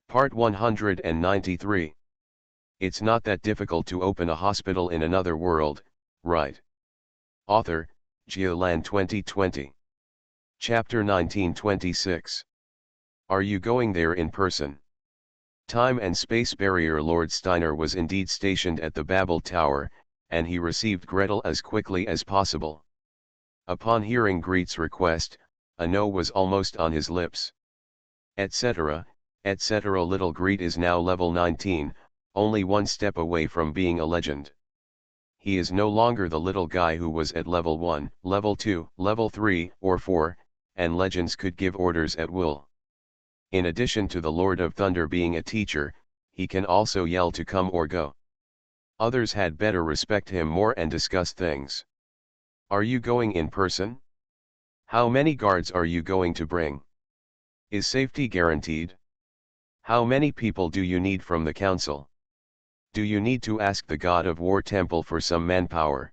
Part 193. It's not that difficult to open a hospital in another world, right? Author, Geoland 2020. Chapter 1926. Are you going there in person? Time and space barrier. Lord Steiner was indeed stationed at the Babel Tower, and he received Gretel as quickly as possible. Upon hearing Greet's request, a no was almost on his lips. Etc., etc. Little Greet is now level 19, only one step away from being a legend. He is no longer the little guy who was at level 1, level 2, level 3, or 4, and legends could give orders at will. In addition to the Lord of Thunder being a teacher, he can also yell to come or go. Others had better respect him more and discuss things. Are you going in person? How many guards are you going to bring? Is safety guaranteed? How many people do you need from the council? Do you need to ask the god of war temple for some manpower?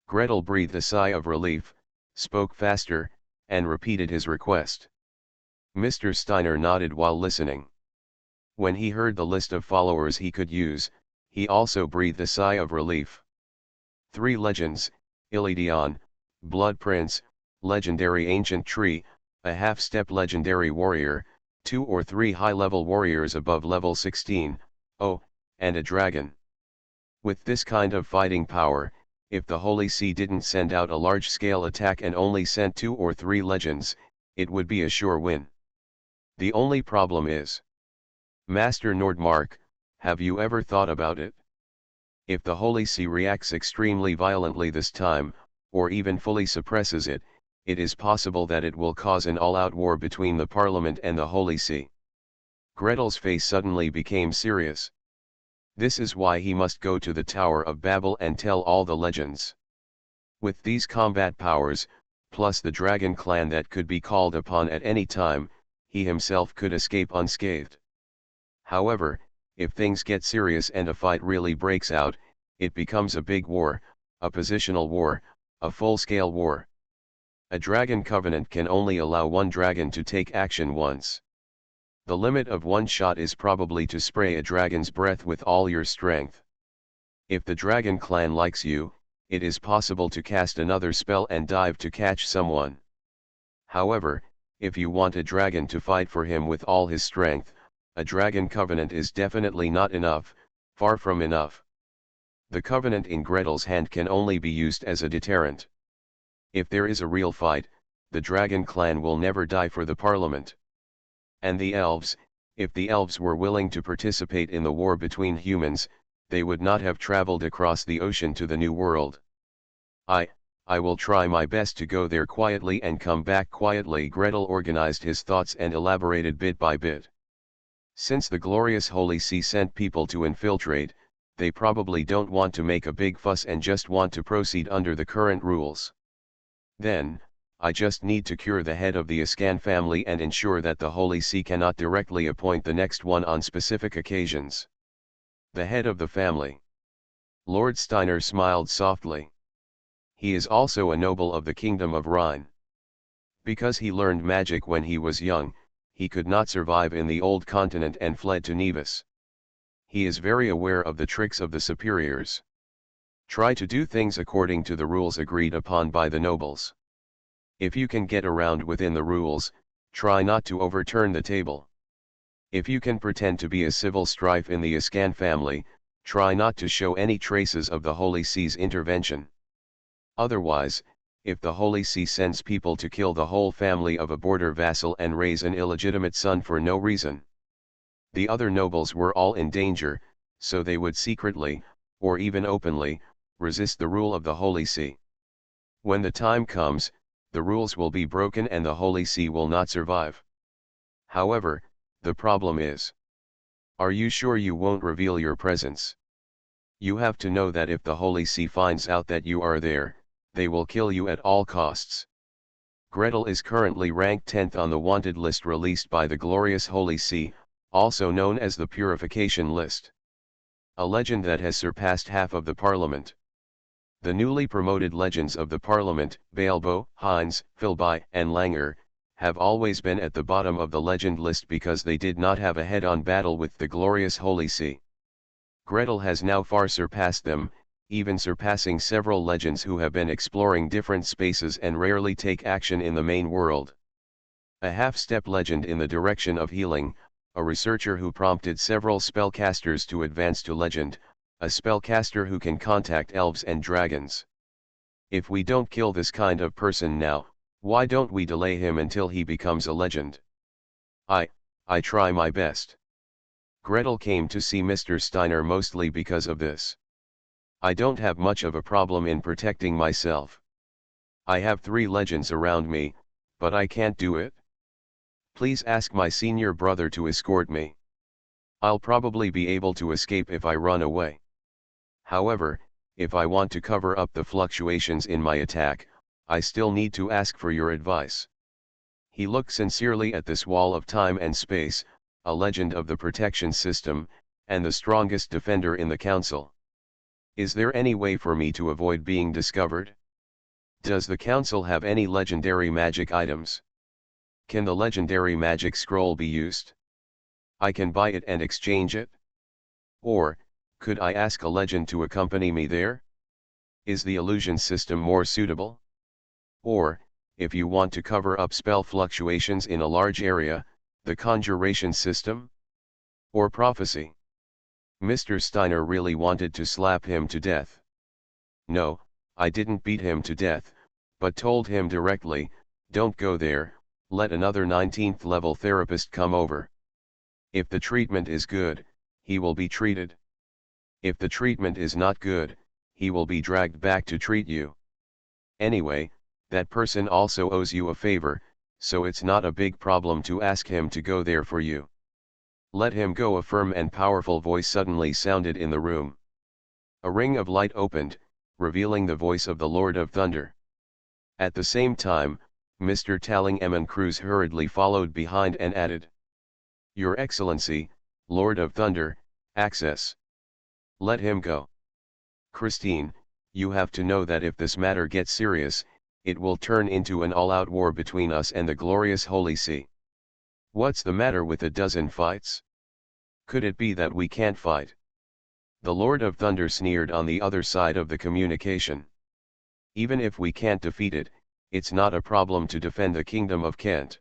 Gretel breathed a sigh of relief, spoke faster, and repeated his request. Mr. Steiner nodded while listening. When he heard the list of followers he could use, he also breathed a sigh of relief. 3 legends, Illidion, Blood Prince, legendary ancient tree, a half-step legendary warrior, 2 or 3 high-level warriors above level 16, oh, and a dragon. With this kind of fighting power, if the Holy See didn't send out a large-scale attack and only sent 2 or 3 legends, it would be a sure win. The only problem is, Master Nordmark, have you ever thought about it? If the Holy See reacts extremely violently this time, or even fully suppresses it, it is possible that it will cause an all-out war between the Parliament and the Holy See. Gretel's face suddenly became serious. This is why he must go to the Tower of Babel and tell all the legends. With these combat powers, plus the dragon clan that could be called upon at any time, he himself could escape unscathed. However, if things get serious and a fight really breaks out, it becomes a big war, a positional war, a full-scale war. A dragon covenant can only allow one dragon to take action once. The limit of one shot is probably to spray a dragon's breath with all your strength. If the dragon clan likes you, it is possible to cast another spell and dive to catch someone. However, if you want a dragon to fight for him with all his strength, a dragon covenant is definitely not enough, far from enough. The covenant in Gretel's hand can only be used as a deterrent. If there is a real fight, the dragon clan will never die for the Parliament. And the elves, if the elves were willing to participate in the war between humans, they would not have traveled across the ocean to the New World. I will try my best to go there quietly and come back quietly. Gretel organized his thoughts and elaborated bit by bit. Since the glorious Holy See sent people to infiltrate, they probably don't want to make a big fuss and just want to proceed under the current rules. Then, I just need to cure the head of the Ascan family and ensure that the Holy See cannot directly appoint the next one on specific occasions. The head of the family. Lord Steiner smiled softly. He is also a noble of the Kingdom of Rhine. Because he learned magic when he was young, he could not survive in the old continent and fled to Nevis. He is very aware of the tricks of the superiors. Try to do things according to the rules agreed upon by the nobles. If you can get around within the rules, try not to overturn the table. If you can pretend to be a civil strife in the Ascan family, try not to show any traces of the Holy See's intervention. Otherwise, if the Holy See sends people to kill the whole family of a border vassal and raise an illegitimate son for no reason, the other nobles were all in danger, so they would secretly, or even openly, resist the rule of the Holy See. When the time comes, the rules will be broken and the Holy See will not survive. However, the problem is, are you sure you won't reveal your presence? You have to know that if the Holy See finds out that you are there, they will kill you at all costs. Gretel is currently ranked 10th on the wanted list released by the glorious Holy See, also known as the Purification List. A legend that has surpassed half of the Parliament. The newly promoted legends of the Parliament, Balbo, Heinz, Philby, and Langer, have always been at the bottom of the legend list because they did not have a head-on battle with the glorious Holy See. Gretel has now far surpassed them, even surpassing several legends who have been exploring different spaces and rarely take action in the main world. A half-step legend in the direction of healing, a researcher who prompted several spellcasters to advance to legend, a spellcaster who can contact elves and dragons. If we don't kill this kind of person now, why don't we delay him until he becomes a legend? I try my best. Gretel came to see Mr. Steiner mostly because of this. I don't have much of a problem in protecting myself. I have 3 legends around me, but I can't do it. Please ask my senior brother to escort me. I'll probably be able to escape if I run away. However, if I want to cover up the fluctuations in my attack, I still need to ask for your advice. He looked sincerely at this wall of time and space, a legend of the protection system, and the strongest defender in the council. Is there any way for me to avoid being discovered? Does the council have any legendary magic items? Can the legendary magic scroll be used? I can buy it and exchange it? Or, could I ask a legend to accompany me there? Is the illusion system more suitable? Or, if you want to cover up spell fluctuations in a large area, the conjuration system? Or prophecy? Mr. Steiner really wanted to slap him to death. No, I didn't beat him to death, but told him directly, don't go there, let another 19th level therapist come over. If the treatment is good, he will be treated. If the treatment is not good, he will be dragged back to treat you. Anyway, that person also owes you a favor, so it's not a big problem to ask him to go there for you. Let him go. A firm and powerful voice suddenly sounded in the room. A ring of light opened, revealing the voice of the Lord of Thunder. At the same time, Mr. Talling Cruz hurriedly followed behind and added, Your Excellency, Lord of Thunder, access. Let him go. Christine, you have to know that if this matter gets serious, it will turn into an all-out war between us and the glorious Holy See. What's the matter with a dozen fights? Could it be that we can't fight? The Lord of Thunder sneered on the other side of the communication. Even if we can't defeat it, it's not a problem to defend the Kingdom of Kent.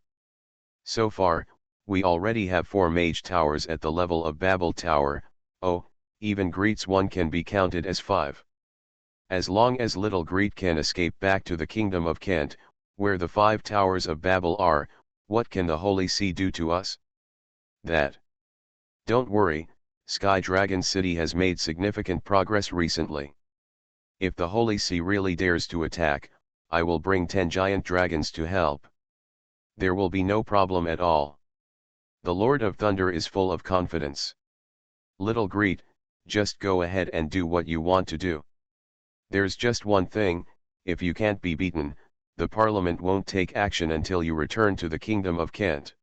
So far, we already have 4 mage towers at the level of Babel Tower. Oh, even Greet's one can be counted as 5. As long as little Greet can escape back to the Kingdom of Kent, where the 5 towers of Babel are, what can the Holy See do to us? That. Don't worry, Sky Dragon City has made significant progress recently. If the Holy See really dares to attack, I will bring 10 giant dragons to help. There will be no problem at all. The Lord of Thunder is full of confidence. Little Greet, just go ahead and do what you want to do. There's just one thing, if you can't be beaten, the Parliament won't take action until you return to the Kingdom of Kent.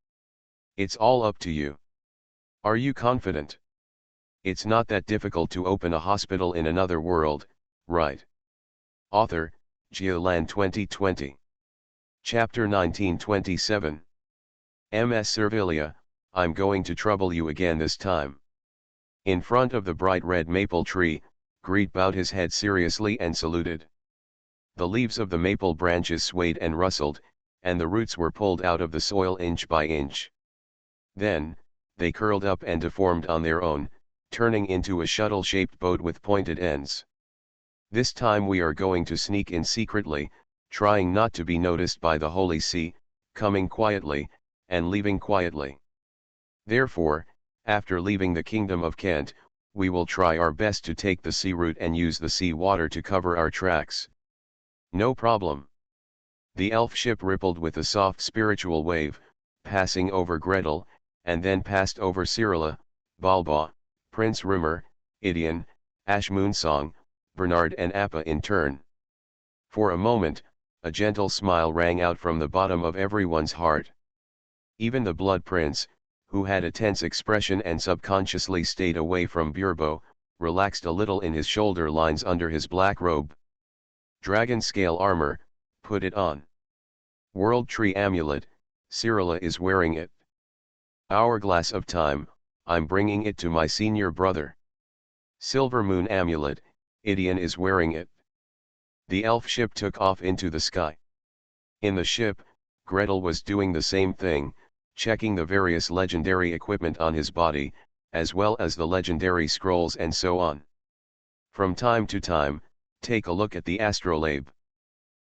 It's all up to you. Are you confident? It's not that difficult to open a hospital in another world, right? Author, Geoland 2020. Chapter 1927. MS Servilia, I'm going to trouble you again this time. In front of the bright red maple tree, Greet bowed his head seriously and saluted. The leaves of the maple branches swayed and rustled, and the roots were pulled out of the soil inch by inch. Then, they curled up and deformed on their own, turning into a shuttle-shaped boat with pointed ends. This time we are going to sneak in secretly, trying not to be noticed by the Holy See, coming quietly, and leaving quietly. Therefore, after leaving the Kingdom of Kent, we will try our best to take the sea route and use the sea water to cover our tracks. No problem. The elf ship rippled with a soft spiritual wave, passing over Gretel, and then passed over Cyrilla, Balba, Prince Rumor, Idion, Ash Moonsong, Bernard and Appa in turn. For a moment, a gentle smile rang out from the bottom of everyone's heart. Even the Blood Prince, who had a tense expression and subconsciously stayed away from Burbo, relaxed a little in his shoulder lines under his black robe. Dragon scale armor, put it on. World Tree Amulet, Cyrilla is wearing it. Hourglass of time, I'm bringing it to my senior brother. Silver moon amulet, Idion is wearing it. The elf ship took off into the sky. In the ship, Gretel was doing the same thing, checking the various legendary equipment on his body, as well as the legendary scrolls and so on. From time to time, take a look at the astrolabe.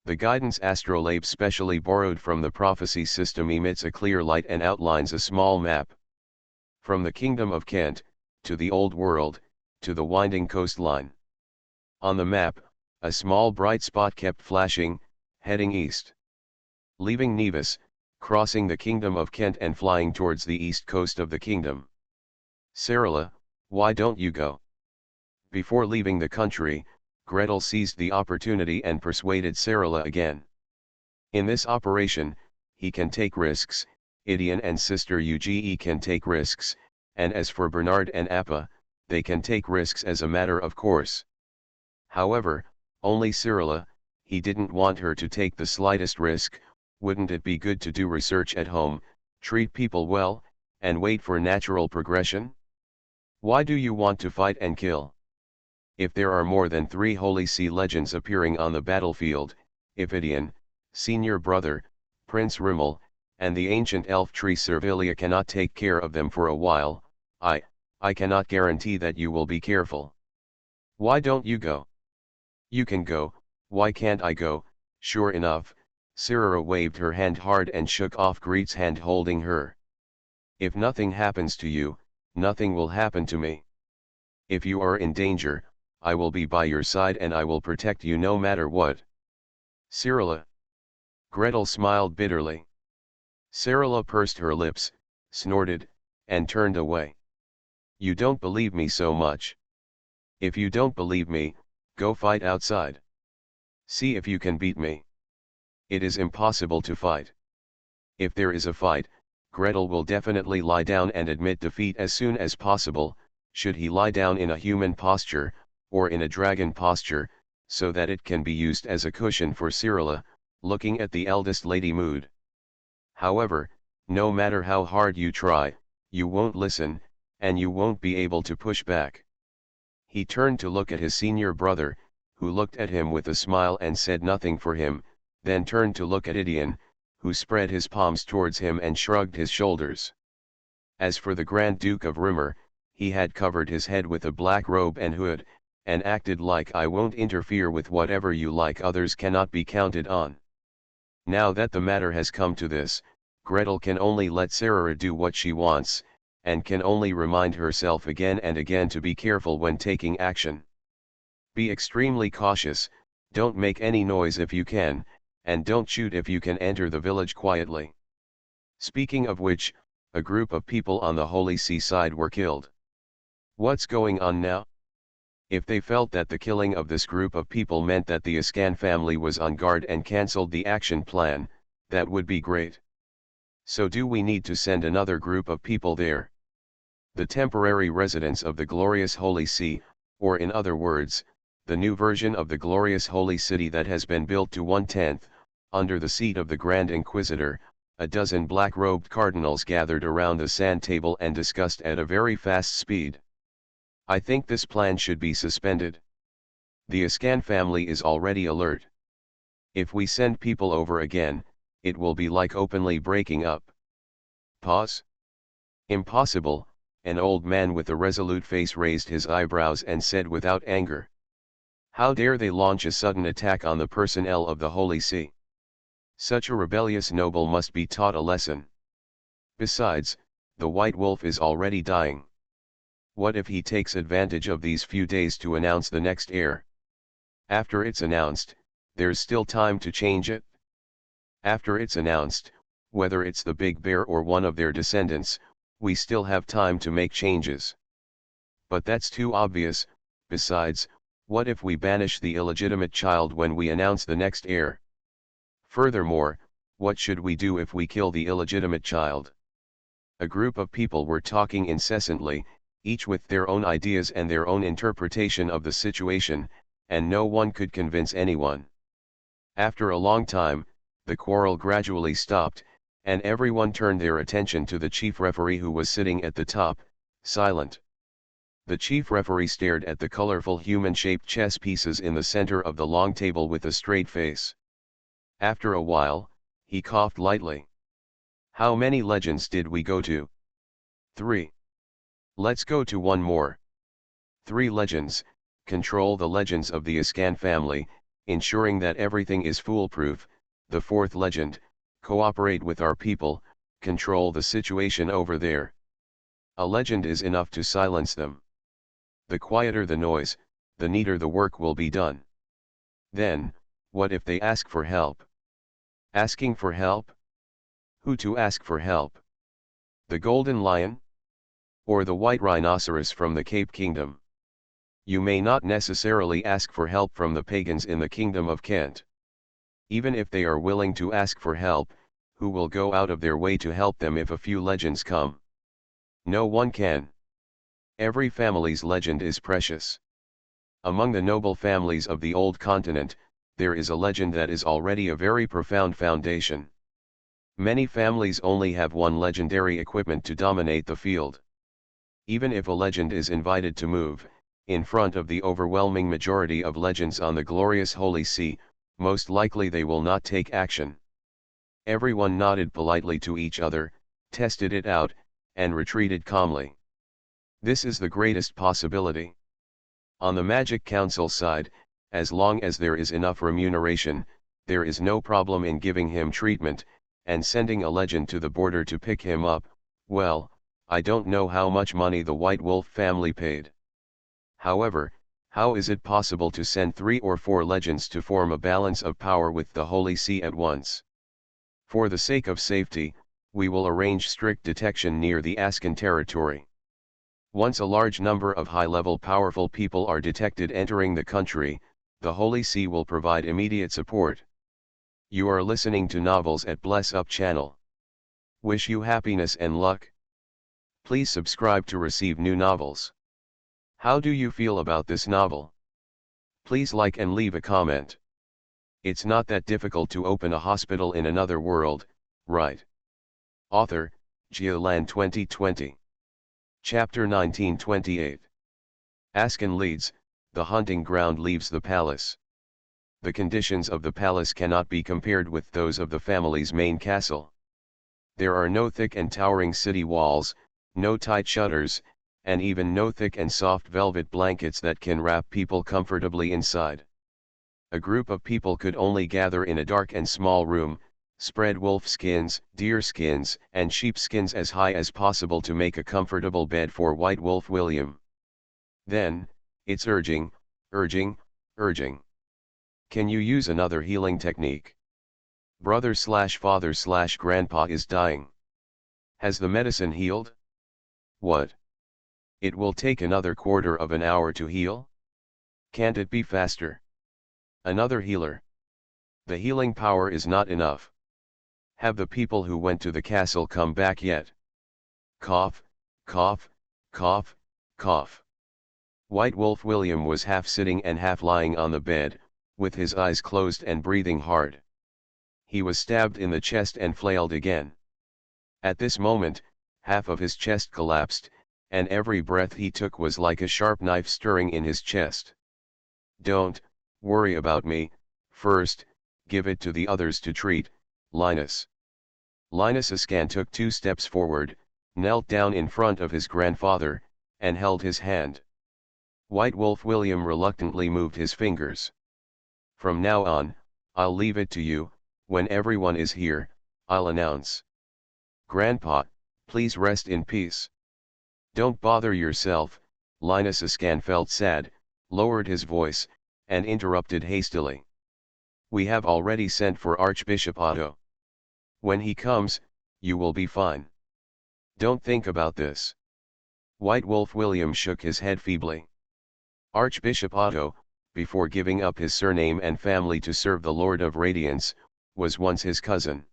The guidance astrolabe specially borrowed from the prophecy system emits a clear light and outlines a small map. From the kingdom of Kent, to the old world, to the winding coastline. On the map, a small bright spot kept flashing, heading east. Leaving Nevis, crossing the kingdom of Kent and flying towards the east coast of the kingdom. Cyrilla, why don't you go? Before leaving the country, Gretel seized the opportunity and persuaded Cyrilla again. In this operation, he can take risks, Idion and sister Uge can take risks, and as for Bernard and Appa, they can take risks as a matter of course. However, only Cyrilla, he didn't want her to take the slightest risk. Wouldn't it be good to do research at home, treat people well, and wait for natural progression? Why do you want to fight and kill? If there are more than 3 Holy See legends appearing on the battlefield, if Idion, senior brother, Prince Rimmel, and the ancient elf tree Servilia cannot take care of them for a while, I cannot guarantee that you will be careful. Why don't you go? You can go, why can't I go? Sure enough, Cyrilla waved her hand hard and shook off Greet's hand holding her. If nothing happens to you, nothing will happen to me. If you are in danger, I will be by your side and I will protect you no matter what. Cyrilla. Gretel smiled bitterly. Cyrilla pursed her lips, snorted, and turned away. You don't believe me so much. If you don't believe me, go fight outside. See if you can beat me. It is impossible to fight. If there is a fight, Gretel will definitely lie down and admit defeat as soon as possible, should he lie down in a human posture, or in a dragon posture, so that it can be used as a cushion for Cyrilla, looking at the eldest lady mood. However, no matter how hard you try, you won't listen, and you won't be able to push back. He turned to look at his senior brother, who looked at him with a smile and said nothing for him, then turned to look at Idion, who spread his palms towards him and shrugged his shoulders. As for the Grand Duke of Rimmer, he had covered his head with a black robe and hood, and acted like I won't interfere with whatever you like, others cannot be counted on. Now that the matter has come to this, Gretel can only let Cyrilla do what she wants, and can only remind herself again and again to be careful when taking action. Be extremely cautious, don't make any noise if you can, and don't shoot if you can. Enter the village quietly. Speaking of which, a group of people on the Holy See side were killed. What's going on now? If they felt that the killing of this group of people meant that the Ascan family was on guard and cancelled the action plan, that would be great. So do we need to send another group of people there? The temporary residents of the glorious Holy See, or in other words, the new version of the glorious Holy City that has been built to 1/10, under the seat of the Grand Inquisitor, a dozen black-robed cardinals gathered around the sand table and discussed at a very fast speed. I think this plan should be suspended. The Ascan family is already alert. If we send people over again, it will be like openly breaking up. Pause. Impossible, an old man with a resolute face raised his eyebrows and said without anger. How dare they launch a sudden attack on the personnel of the Holy See? Such a rebellious noble must be taught a lesson. Besides, the White Wolf is already dying. What if he takes advantage of these few days to announce the next heir? After it's announced, there's still time to change it. After it's announced, whether it's the Big Bear or one of their descendants, we still have time to make changes. But that's too obvious. Besides, what if we banish the illegitimate child when we announce the next heir? Furthermore, what should we do if we kill the illegitimate child? A group of people were talking incessantly, each with their own ideas and their own interpretation of the situation, and no one could convince anyone. After a long time, the quarrel gradually stopped, and everyone turned their attention to the chief referee who was sitting at the top, silent. The chief referee stared at the colorful human-shaped chess pieces in the center of the long table with a straight face. After a while, he coughed lightly. "How many legends did we go to?" "3. Let's go to one more. 3 legends, control the legends of the Ascan family, ensuring that everything is foolproof. The 4th legend, cooperate with our people, control the situation over there. A legend is enough to silence them. The quieter the noise, the neater the work will be done." Then, what if they ask for help? Asking for help? Who to ask for help? The golden lion? Or the white rhinoceros from the Cape Kingdom? You may not necessarily ask for help from the pagans in the Kingdom of Kent. Even if they are willing to ask for help, who will go out of their way to help them if a few legends come? No one can. Every family's legend is precious. Among the noble families of the old continent, there is a legend that is already a very profound foundation. Many families only have one legendary equipment to dominate the field. Even if a legend is invited to move, in front of the overwhelming majority of legends on the glorious Holy See, most likely they will not take action. Everyone nodded politely to each other, tested it out, and retreated calmly. This is the greatest possibility. On the Magic Council side, as long as there is enough remuneration, there is no problem in giving him treatment, and sending a legend to the border to pick him up. Well, I don't know how much money the White Wolf family paid. However, how is it possible to send 3 or 4 legends to form a balance of power with the Holy See at once? For the sake of safety, we will arrange strict detection near the Ascan territory. Once a large number of high-level powerful people are detected entering the country, the Holy See will provide immediate support. You are listening to Novels at Bless Up channel. Wish you happiness and luck. Please subscribe to receive new novels. How do you feel about this novel? Please like and leave a comment. It's not that difficult to open a hospital in another world, right? Author, Geoland 2020. Chapter 1928. Ascan leads, the hunting ground leaves the palace. The conditions of the palace cannot be compared with those of the family's main castle. There are no thick and towering city walls, no tight shutters, and even no thick and soft velvet blankets that can wrap people comfortably inside. A group of people could only gather in a dark and small room, spread wolf skins, deer skins, and sheep skins as high as possible to make a comfortable bed for White Wolf William. Then, it's urging, urging, urging. Can you use another healing technique? Brother/father/grandpa is dying. Has the medicine healed? What? It will take another quarter of an hour to heal? Can't it be faster? Another healer. The healing power is not enough. Have the people who went to the castle come back yet? Cough, cough, cough, cough. White Wolf William was half sitting and half lying on the bed, with his eyes closed and breathing hard. He was stabbed in the chest and flailed again. At this moment, half of his chest collapsed, and every breath he took was like a sharp knife stirring in his chest. Don't worry about me, first, give it to the others to treat, Linus. Linus Ascan took 2 steps forward, knelt down in front of his grandfather, and held his hand. White Wolf William reluctantly moved his fingers. From now on, I'll leave it to you. When everyone is here, I'll announce. Grandpa, please rest in peace. Don't bother yourself. Linus Ascan felt sad, lowered his voice, and interrupted hastily. We have already sent for Archbishop Otto. When he comes, you will be fine. Don't think about this. White Wolf William shook his head feebly. Archbishop Otto, before giving up his surname and family to serve the Lord of Radiance, was once his cousin.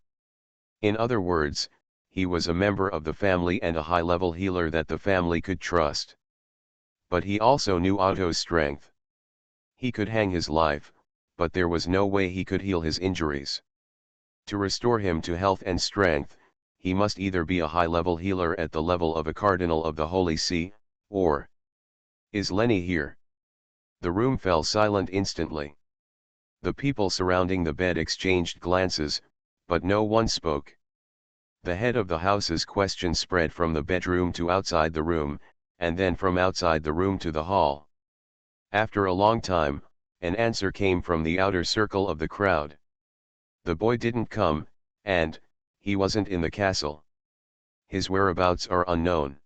In other words, he was a member of the family and a high-level healer that the family could trust. But he also knew Otto's strength. He could hang his life, but there was no way he could heal his injuries. To restore him to health and strength, he must either be a high-level healer at the level of a cardinal of the Holy See, or... Is Lenny here? The room fell silent instantly. The people surrounding the bed exchanged glances, but no one spoke. The head of the house's question spread from the bedroom to outside the room, and then from outside the room to the hall. After a long time, an answer came from the outer circle of the crowd. The boy didn't come, and he wasn't in the castle. His whereabouts are unknown.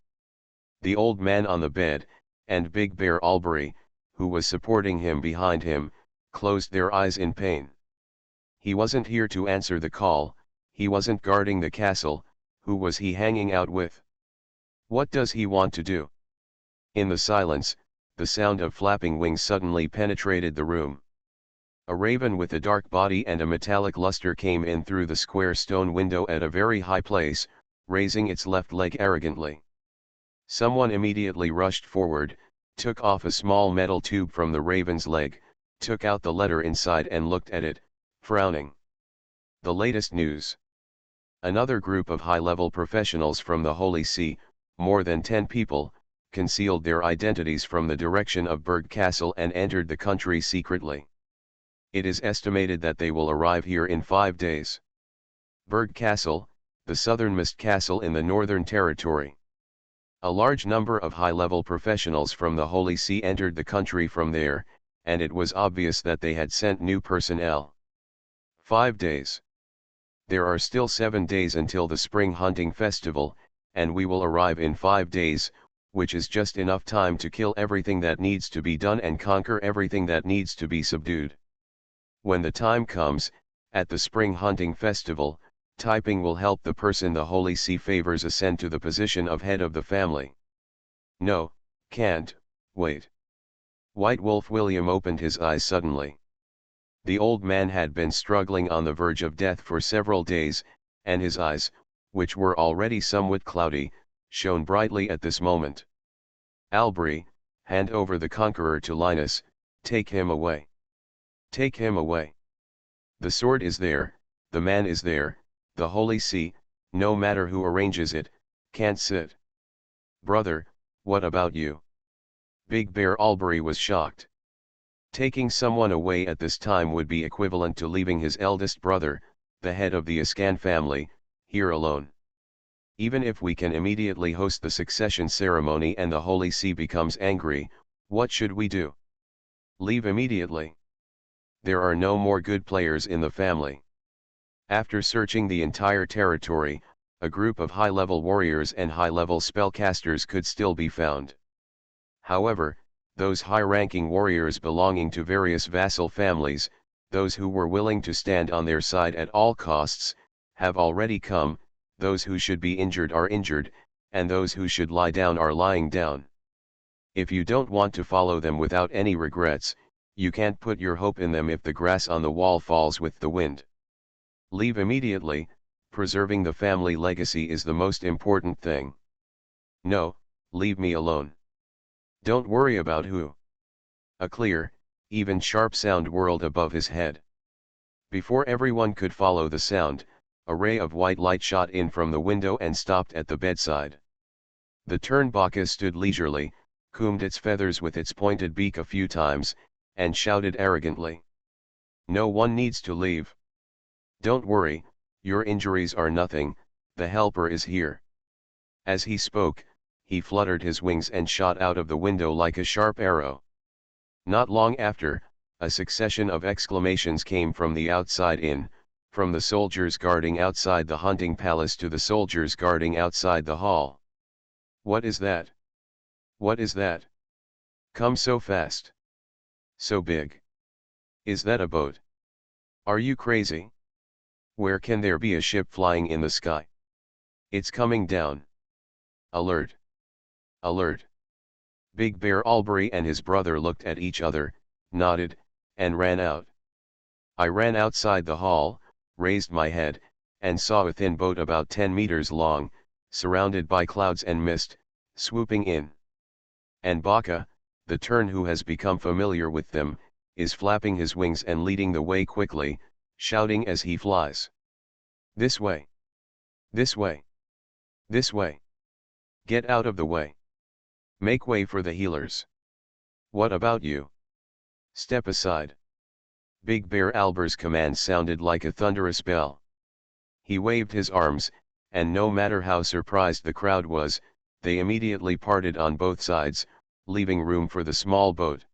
The old man on the bed, and Big Bear Albury, who was supporting him behind him, closed their eyes in pain. He wasn't here to answer the call, he wasn't guarding the castle, who was he hanging out with? What does he want to do? In the silence, the sound of flapping wings suddenly penetrated the room. A raven with a dark body and a metallic luster came in through the square stone window at a very high place, raising its left leg arrogantly. Someone immediately rushed forward, took off a small metal tube from the raven's leg, took out the letter inside and looked at it, frowning. The latest news. Another group of high-level professionals from the Holy See, more than 10 people, concealed their identities from the direction of Berg Castle and entered the country secretly. It is estimated that they will arrive here in 5 days. Berg Castle, the southernmost castle in the Northern Territory. A large number of high-level professionals from the Holy See entered the country from there, and it was obvious that they had sent new personnel. 5 days. There are still 7 days until the spring hunting festival, and we will arrive in 5 days, which is just enough time to kill everything that needs to be done and conquer everything that needs to be subdued. When the time comes, at the spring hunting festival, typing will help the person the Holy See favors ascend to the position of head of the family. No, can't, wait. White Wolf William opened his eyes suddenly. The old man had been struggling on the verge of death for several days, and his eyes, which were already somewhat cloudy, shone brightly at this moment. Albury, hand over the conqueror to Linus, take him away. Take him away. The sword is there, the man is there, the Holy See, no matter who arranges it, can't sit. Brother, what about you? Big Bear Albury was shocked. Taking someone away at this time would be equivalent to leaving his eldest brother, the head of the Ascan family, here alone. Even if we can immediately host the succession ceremony and the Holy See becomes angry, what should we do? Leave immediately. There are no more good players in the family. After searching the entire territory, a group of high-level warriors and high-level spellcasters could still be found. However, those high-ranking warriors belonging to various vassal families, those who were willing to stand on their side at all costs, have already come, those who should be injured are injured, and those who should lie down are lying down. If you don't want to follow them without any regrets, you can't put your hope in them if the grass on the wall falls with the wind. Leave immediately, preserving the family legacy is the most important thing. No, leave me alone. Don't worry about who. A clear, even sharp sound whirled above his head. Before everyone could follow the sound, a ray of white light shot in from the window and stopped at the bedside. The Turnbaka stood leisurely, combed its feathers with its pointed beak a few times, and shouted arrogantly. No one needs to leave. Don't worry, your injuries are nothing, the helper is here. As he spoke, he fluttered his wings and shot out of the window like a sharp arrow. Not long after, a succession of exclamations came from the outside in, from the soldiers guarding outside the hunting palace to the soldiers guarding outside the hall. What is that? What is that? Come so fast. So big. Is that a boat? Are you crazy? Where can there be a ship flying in the sky? It's coming down. Alert. Alert. Big Bear Albury and his brother looked at each other, nodded, and ran out. I ran outside the hall, raised my head, and saw a thin boat about 10 meters long, surrounded by clouds and mist, swooping in. And Baka, the tern who has become familiar with them, is flapping his wings and leading the way quickly, shouting as he flies. This way. This way. This way. Get out of the way. Make way for the healers. What about you? Step aside. Big Bear Alber's command sounded like a thunderous bell. He waved his arms, and no matter how surprised the crowd was, they immediately parted on both sides, leaving room for the small boat.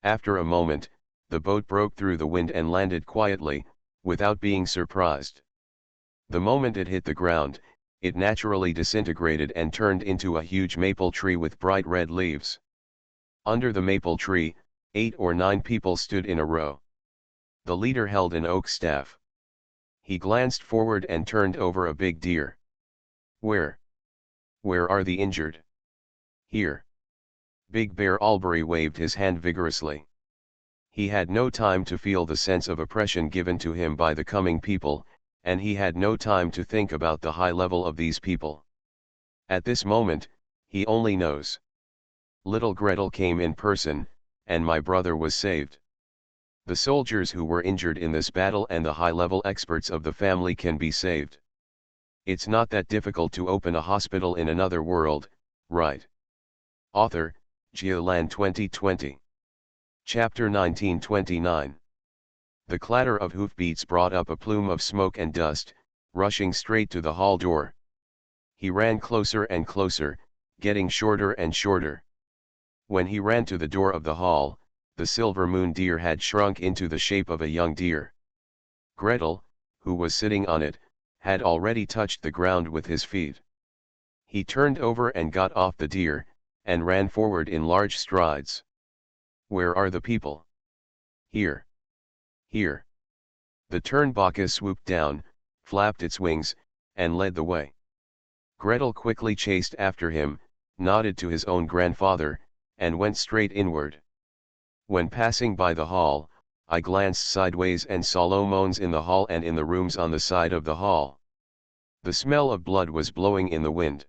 After a moment, the boat broke through the wind and landed quietly, without being surprised. The moment it hit the ground, it naturally disintegrated and turned into a huge maple tree with bright red leaves. Under the maple tree, 8 or 9 people stood in a row. The leader held an oak staff. He glanced forward and turned over a big deer. Where are the injured? Here. Big Bear Albury waved his hand vigorously. He had no time to feel the sense of oppression given to him by the coming people, and he had no time to think about the high level of these people. At this moment, he only knows. Little Gretel came in person, and my brother was saved. The soldiers who were injured in this battle and the high-level experts of the family can be saved. It's not that difficult to open a hospital in another world, right? Author, Geoland 2020. Chapter 1929. The clatter of hoofbeats brought up a plume of smoke and dust, rushing straight to the hall door. He ran closer and closer, getting shorter and shorter. When he ran to the door of the hall, the silver moon deer had shrunk into the shape of a young deer. Gretel, who was sitting on it, had already touched the ground with his feet. He turned over and got off the deer, and ran forward in large strides. Where are the people? Here. Here. The Turnbaka swooped down, flapped its wings, and led the way. Gretel quickly chased after him, nodded to his own grandfather, and went straight inward. When passing by the hall, I glanced sideways and saw low moans in the hall and in the rooms on the side of the hall. The smell of blood was blowing in the wind.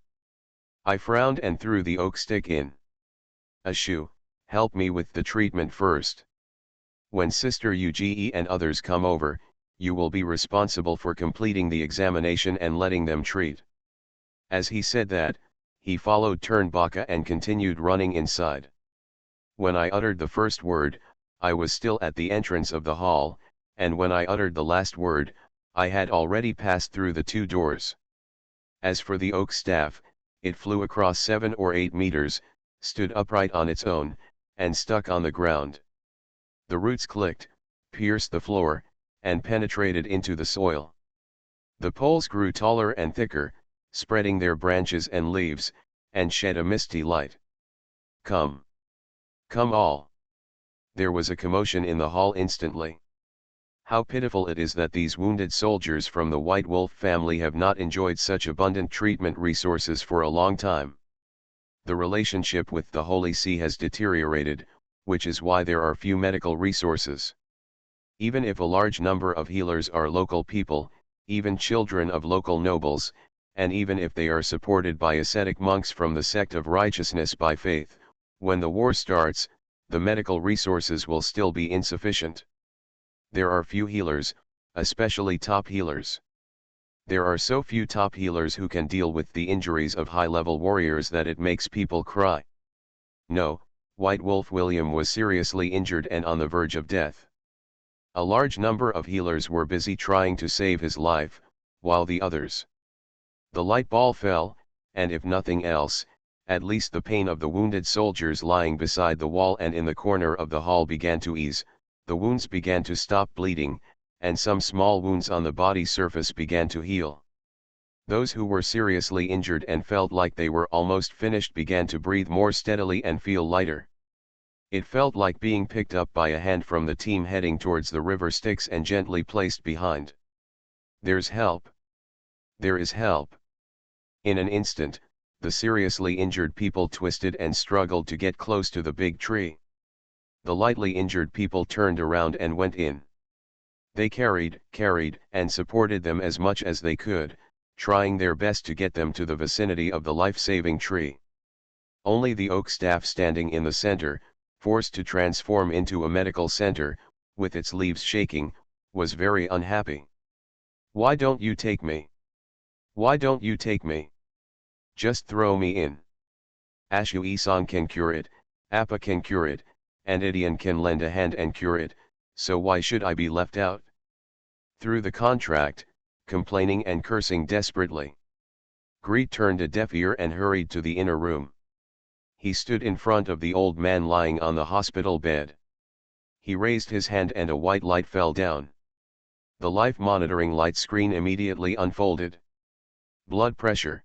I frowned and threw the oak stick in. Ashoo, help me with the treatment first. When Sister Uge and others come over, you will be responsible for completing the examination and letting them treat. As he said that, he followed Turnbaka and continued running inside. When I uttered the first word, I was still at the entrance of the hall, and when I uttered the last word, I had already passed through the 2 doors. As for the oak staff, it flew across 7 or 8 meters, stood upright on its own, and stuck on the ground. The roots clicked, pierced the floor, and penetrated into the soil. The poles grew taller and thicker, spreading their branches and leaves, and shed a misty light. Come. Come all. There was a commotion in the hall instantly. How pitiful it is that these wounded soldiers from the White Wolf family have not enjoyed such abundant treatment resources for a long time. The relationship with the Holy See has deteriorated, which is why there are few medical resources. Even if a large number of healers are local people, even children of local nobles, and even if they are supported by ascetic monks from the sect of righteousness by faith, when the war starts, the medical resources will still be insufficient. There are few healers, especially top healers. There are so few top healers who can deal with the injuries of high-level warriors that it makes people cry. No, White Wolf William was seriously injured and on the verge of death. A large number of healers were busy trying to save his life, while the others. The light ball fell, and if nothing else, at least the pain of the wounded soldiers lying beside the wall and in the corner of the hall began to ease, the wounds began to stop bleeding, and some small wounds on the body surface began to heal. Those who were seriously injured and felt like they were almost finished began to breathe more steadily and feel lighter. It felt like being picked up by a hand from the team heading towards the river Styx and gently placed behind. There's help. There is help. In an instant, the seriously injured people twisted and struggled to get close to the big tree. The lightly injured people turned around and went in. They carried, and supported them as much as they could, trying their best to get them to the vicinity of the life-saving tree. Only the oak staff standing in the center, forced to transform into a medical center, with its leaves shaking, was very unhappy. Why don't you take me? Why don't you take me? Just throw me in. Ashu-isan can cure it, Appa can cure it, and Idian can lend a hand and cure it, so why should I be left out? Through the contract, complaining and cursing desperately. Greet turned a deaf ear and hurried to the inner room. He stood in front of the old man lying on the hospital bed. He raised his hand and a white light fell down. The life monitoring light screen immediately unfolded. Blood pressure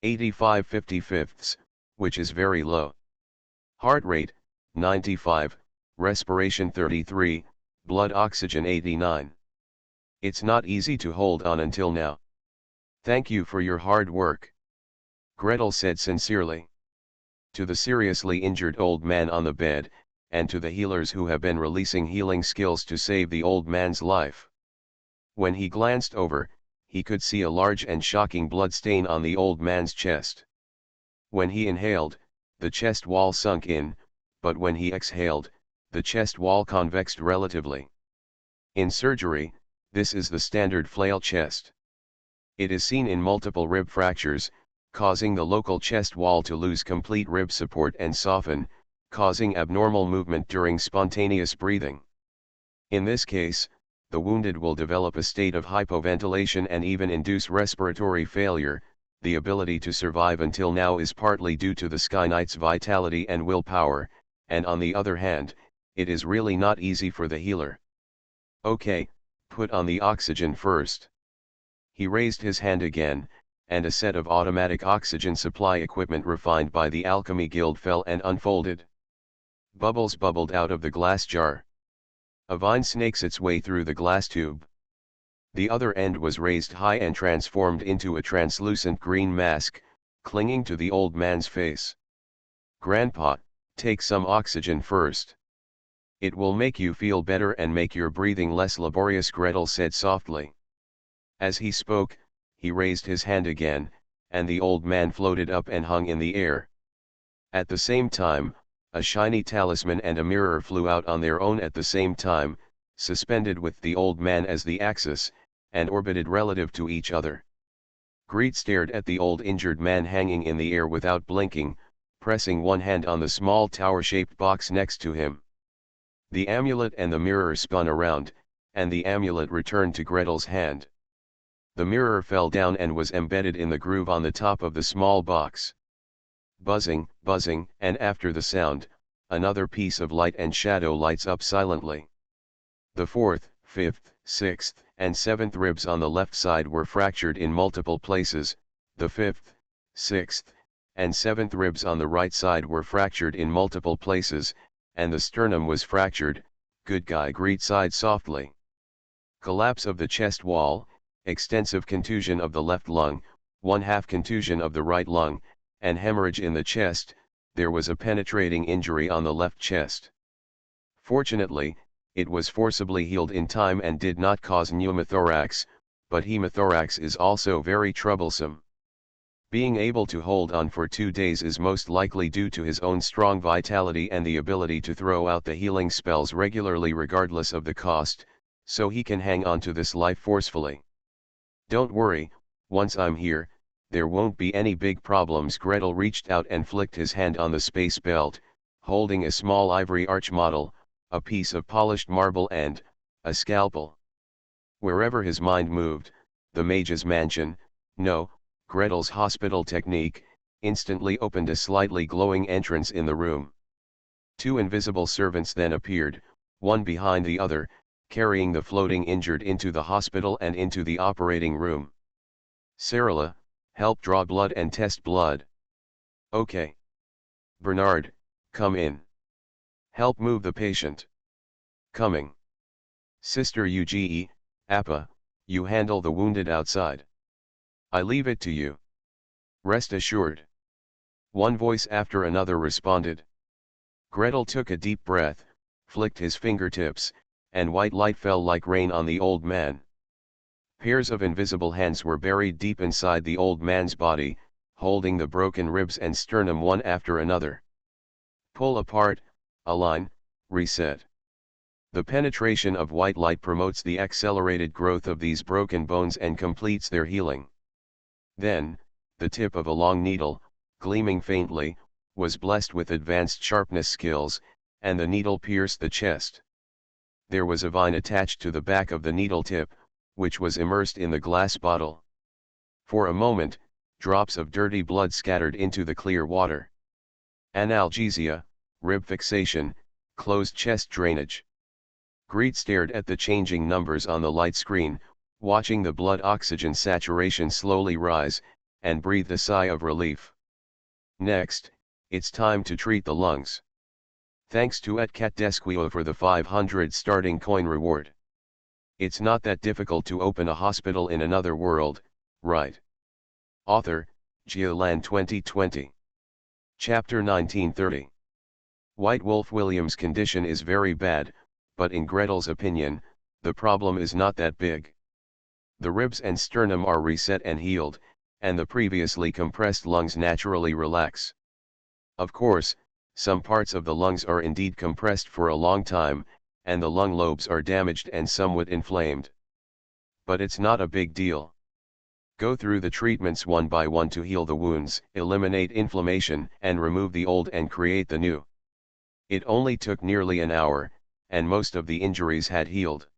85/55, which is very low. Heart rate 95, respiration 33, blood oxygen 89. It's not easy to hold on until now. Thank you for your hard work, Gretel said sincerely. To the seriously injured old man on the bed, and to the healers who have been releasing healing skills to save the old man's life. When he glanced over, he could see a large and shocking blood stain on the old man's chest. When he inhaled, the chest wall sunk in, but when he exhaled, the chest wall convexed relatively. In surgery, this is the standard flail chest. It is seen in multiple rib fractures, causing the local chest wall to lose complete rib support and soften, causing abnormal movement during spontaneous breathing. In this case, the wounded will develop a state of hypoventilation and even induce respiratory failure. The ability to survive until now is partly due to the Sky Knight's vitality and willpower, and on the other hand, it is really not easy for the healer. Okay, put on the oxygen first. He raised his hand again, and a set of automatic oxygen supply equipment refined by the Alchemy Guild fell and unfolded. Bubbles bubbled out of the glass jar. A vine snakes its way through the glass tube. The other end was raised high and transformed into a translucent green mask, clinging to the old man's face. Grandpa, take some oxygen first. It will make you feel better and make your breathing less laborious, Gretel said softly. As he spoke, he raised his hand again, and the old man floated up and hung in the air. At the same time, a shiny talisman and a mirror flew out on their own at the same time, suspended with the old man as the axis, and orbited relative to each other. Greet stared at the old injured man hanging in the air without blinking, pressing one hand on the small tower-shaped box next to him. The amulet and the mirror spun around, and the amulet returned to Gretel's hand. The mirror fell down and was embedded in the groove on the top of the small box. Buzzing, buzzing, and after the sound, another piece of light and shadow lights up silently. The fourth, fifth, sixth, and seventh ribs on the left side were fractured in multiple places, the fifth, sixth, and seventh ribs on the right side were fractured in multiple places, and the sternum was fractured. Good guy, Greet sighed softly. Collapse of the chest wall, extensive contusion of the left lung, 1/2 contusion of the right lung, and hemorrhage in the chest. There was a penetrating injury on the left chest. Fortunately, it was forcibly healed in time and did not cause pneumothorax, but hemothorax is also very troublesome. Being able to hold on for 2 days is most likely due to his own strong vitality and the ability to throw out the healing spells regularly regardless of the cost, so he can hang on to this life forcefully. Don't worry, once I'm here, there won't be any big problems. Gretel reached out and flicked his hand on the space belt, holding a small ivory arch model, a piece of polished marble and a scalpel. Wherever his mind moved, the mage's mansion, no, Gretel's hospital technique, instantly opened a slightly glowing entrance in the room. 2 invisible servants then appeared, one behind the other, carrying the floating injured into the hospital and into the operating room. Sarala, help draw blood and test blood. Okay. Bernard, come in. Help move the patient. Coming. Sister Uge, Appa, you handle the wounded outside. I leave it to you. Rest assured. One voice after another responded. Gretel took a deep breath, flicked his fingertips, and white light fell like rain on the old man. Pairs of invisible hands were buried deep inside the old man's body, holding the broken ribs and sternum one after another. Pull apart, align, reset. The penetration of white light promotes the accelerated growth of these broken bones and completes their healing. Then, the tip of a long needle, gleaming faintly, was blessed with advanced sharpness skills, and the needle pierced the chest. There was a vine attached to the back of the needle tip, which was immersed in the glass bottle. For a moment, drops of dirty blood scattered into the clear water. Analgesia, rib fixation, closed chest drainage. Greet stared at the changing numbers on the light screen, watching the blood oxygen saturation slowly rise, and breathed a sigh of relief. Next, it's time to treat the lungs. Thanks to @catdesquio for the 500 starting coin reward. It's not that difficult to open a hospital in another world, right? Author, Geoland 2020. Chapter 1930. White Wolf Williams' condition is very bad, but in Gretel's opinion, the problem is not that big. The ribs and sternum are reset and healed, and the previously compressed lungs naturally relax. Of course, some parts of the lungs are indeed compressed for a long time, and the lung lobes are damaged and somewhat inflamed. But it's not a big deal. Go through the treatments one by one to heal the wounds, eliminate inflammation, and remove the old and create the new. It only took nearly an hour, and most of the injuries had healed.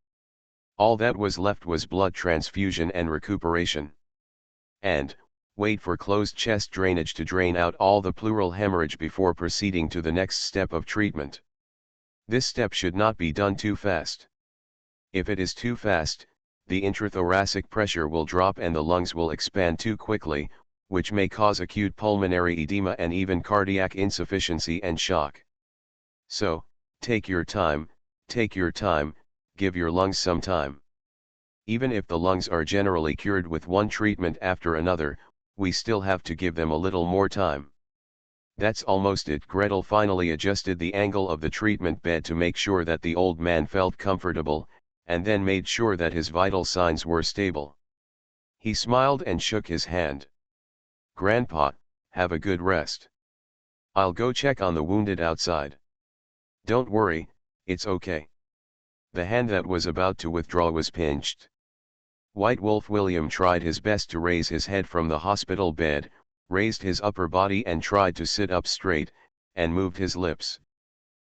All that was left was blood transfusion and recuperation. And, wait for closed chest drainage to drain out all the pleural hemorrhage before proceeding to the next step of treatment. This step should not be done too fast. If it is too fast, the intrathoracic pressure will drop and the lungs will expand too quickly, which may cause acute pulmonary edema and even cardiac insufficiency and shock. So, take your time, give your lungs some time. Even if the lungs are generally cured with one treatment after another, we still have to give them a little more time. That's almost it. Gretel finally adjusted the angle of the treatment bed to make sure that the old man felt comfortable, and then made sure that his vital signs were stable. He smiled and shook his hand. "Grandpa, have a good rest. I'll go check on the wounded outside." "Don't worry, it's okay." The hand that was about to withdraw was pinched. White Wolf William tried his best to raise his head from the hospital bed, raised his upper body and tried to sit up straight, and moved his lips.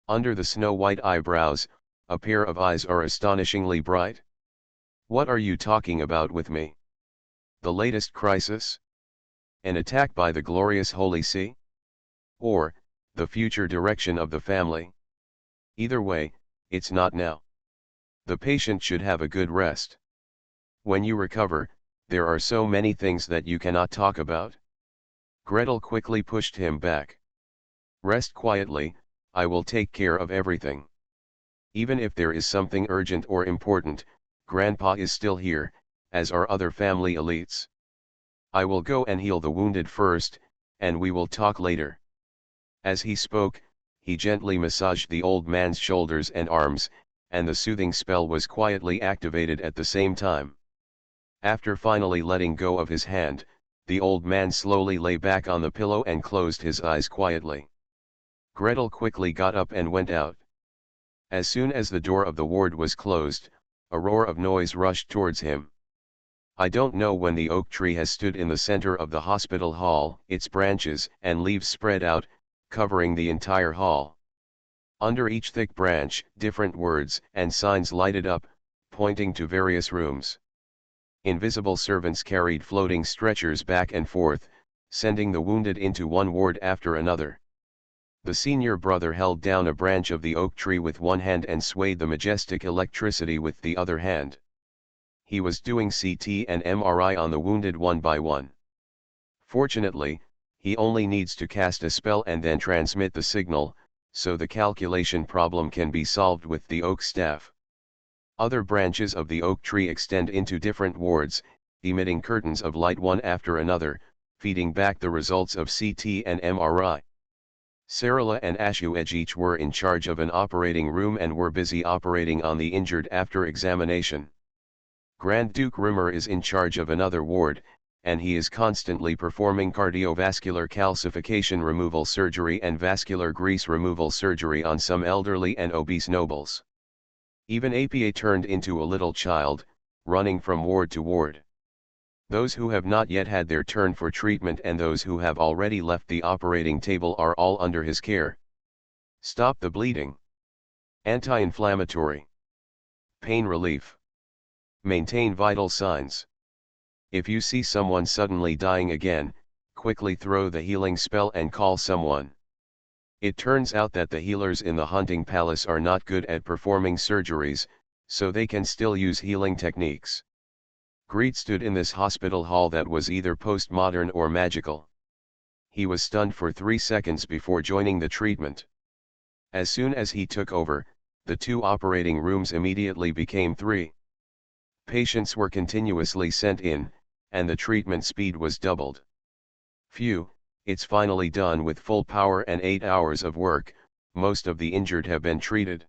Under the snow-white eyebrows, a pair of eyes are astonishingly bright. "What are you talking about with me? The latest crisis? An attack by the glorious Holy See? Or, the future direction of the family? Either way, it's not now. The patient should have a good rest. When you recover, there are so many things that you cannot talk about." Gretel quickly pushed him back. "Rest quietly, I will take care of everything. Even if there is something urgent or important, Grandpa is still here, as are other family elites. I will go and heal the wounded first, and we will talk later." As he spoke, he gently massaged the old man's shoulders and arms, and the soothing spell was quietly activated at the same time. After finally letting go of his hand, the old man slowly lay back on the pillow and closed his eyes quietly. Gretel quickly got up and went out. As soon as the door of the ward was closed, a roar of noise rushed towards him. I don't know when the oak tree has stood in the center of the hospital hall, its branches and leaves spread out, covering the entire hall. Under each thick branch, different words and signs lighted up, pointing to various rooms. Invisible servants carried floating stretchers back and forth, sending the wounded into one ward after another. The senior brother held down a branch of the oak tree with one hand and swayed the majestic electricity with the other hand. He was doing CT and MRI on the wounded one by one. Fortunately, he only needs to cast a spell and then transmit the signal, so the calculation problem can be solved with the oak staff. Other branches of the oak tree extend into different wards, emitting curtains of light one after another, feeding back the results of CT and MRI. Sarala and Ashuej each were in charge of an operating room and were busy operating on the injured after examination. Grand Duke Rimmer is in charge of another ward, and he is constantly performing cardiovascular calcification removal surgery and vascular grease removal surgery on some elderly and obese nobles. Even APA turned into a little child, running from ward to ward. Those who have not yet had their turn for treatment and those who have already left the operating table are all under his care. Stop the bleeding. Anti-inflammatory. Pain relief. Maintain vital signs. If you see someone suddenly dying again, quickly throw the healing spell and call someone. It turns out that the healers in the hunting palace are not good at performing surgeries, so they can still use healing techniques. Greet stood in this hospital hall that was either postmodern or magical. He was stunned for 3 seconds before joining the treatment. As soon as he took over, the 2 operating rooms immediately became 3. Patients were continuously sent in, and the treatment speed was doubled. Phew, it's finally done. With full power and 8 hours of work, most of the injured have been treated.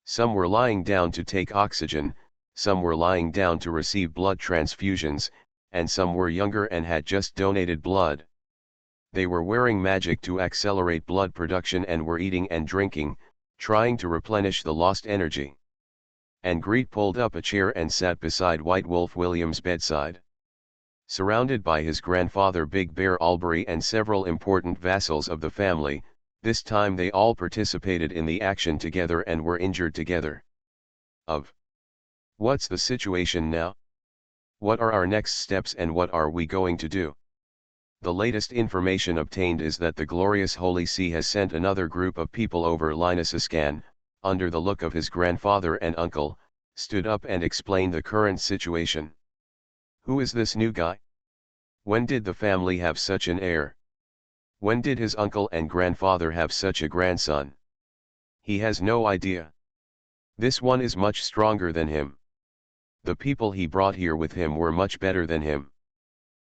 Some were lying down to take oxygen, some were lying down to receive blood transfusions, and some were younger and had just donated blood. They were wearing magic to accelerate blood production and were eating and drinking, trying to replenish the lost energy. And Greet pulled up a chair and sat beside White Wolf William's bedside. Surrounded by his grandfather Big Bear Albury and several important vassals of the family, this time they all participated in the action together and were injured together. What's the situation now? What are our next steps and what are we going to do? The latest information obtained is that the glorious Holy See has sent another group of people over. Linus Ascan, under the look of his grandfather and uncle, stood up and explained the current situation. Who is this new guy? When did the family have such an heir? When did his uncle and grandfather have such a grandson? He has no idea. This one is much stronger than him. The people he brought here with him were much better than him.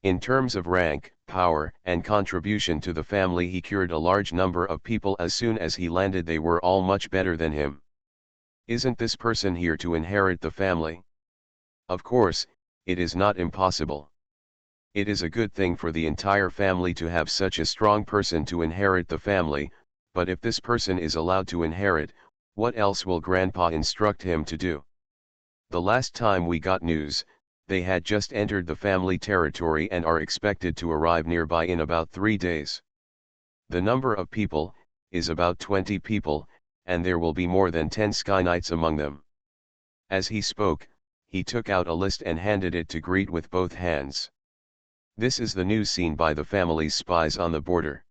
In terms of rank, power, and contribution to the family, he cured a large number of people as soon as he landed. They were all much better than him. Isn't this person here to inherit the family? Of course, it is not impossible. It is a good thing for the entire family to have such a strong person to inherit the family, but if this person is allowed to inherit, what else will Grandpa instruct him to do? The last time we got news, they had just entered the family territory and are expected to arrive nearby in about 3 days. The number of people is about 20 people, and there will be more than 10 Sky Knights among them. As he spoke, he took out a list and handed it to Greet with both hands. This is the news seen by the family's spies on the border.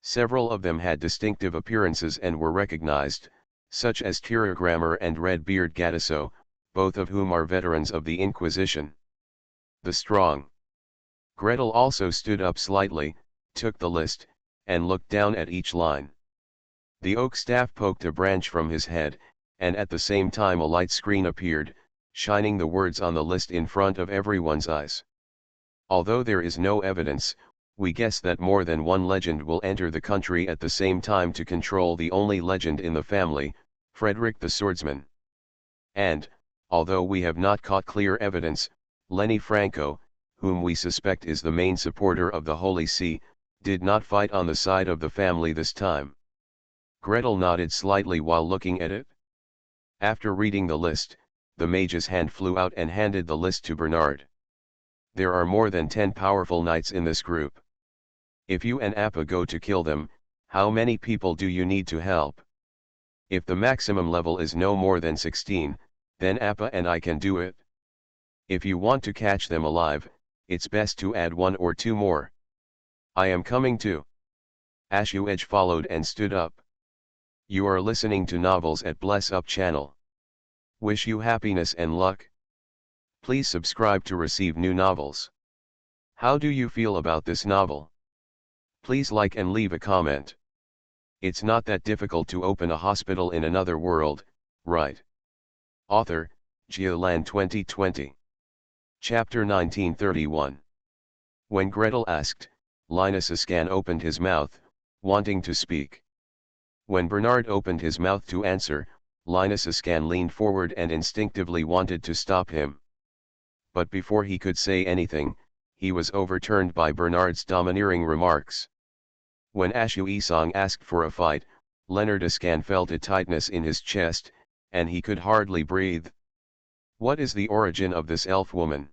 Several of them had distinctive appearances and were recognized, such as Tiragrammer and Redbeard Gatisso, both of whom are veterans of the Inquisition. The strong. Gretel also stood up slightly, took the list, and looked down at each line. The oak staff poked a branch from his head, and at the same time a light screen appeared, shining the words on the list in front of everyone's eyes. Although there is no evidence, we guess that more than one legend will enter the country at the same time to control the only legend in the family, Frederick the Swordsman. And, although we have not caught clear evidence, Lenny Franco, whom we suspect is the main supporter of the Holy See, did not fight on the side of the family this time. Gretel nodded slightly while looking at it. After reading the list, the mage's hand flew out and handed the list to Bernard. There are more than 10 powerful knights in this group. If you and Appa go to kill them, how many people do you need to help? If the maximum level is no more than 16, then Appa and I can do it. If you want to catch them alive, it's best to add 1 or 2 more. I am coming too. Ashu Edge followed and stood up. You are listening to Novels at Bless Up channel. Wish you happiness and luck. Please subscribe to receive new novels. How do you feel about this novel? Please like and leave a comment. It's not that difficult to open a hospital in another world, right? Author, Geoland 2020. Chapter 1931. When Gretel asked, Linus Ascan opened his mouth, wanting to speak. When Bernard opened his mouth to answer, Linus Ascan leaned forward and instinctively wanted to stop him. But before he could say anything, he was overturned by Bernard's domineering remarks. When Ashu Isong asked for a fight, Leonard Ascan felt a tightness in his chest, and he could hardly breathe. What is the origin of this elf woman?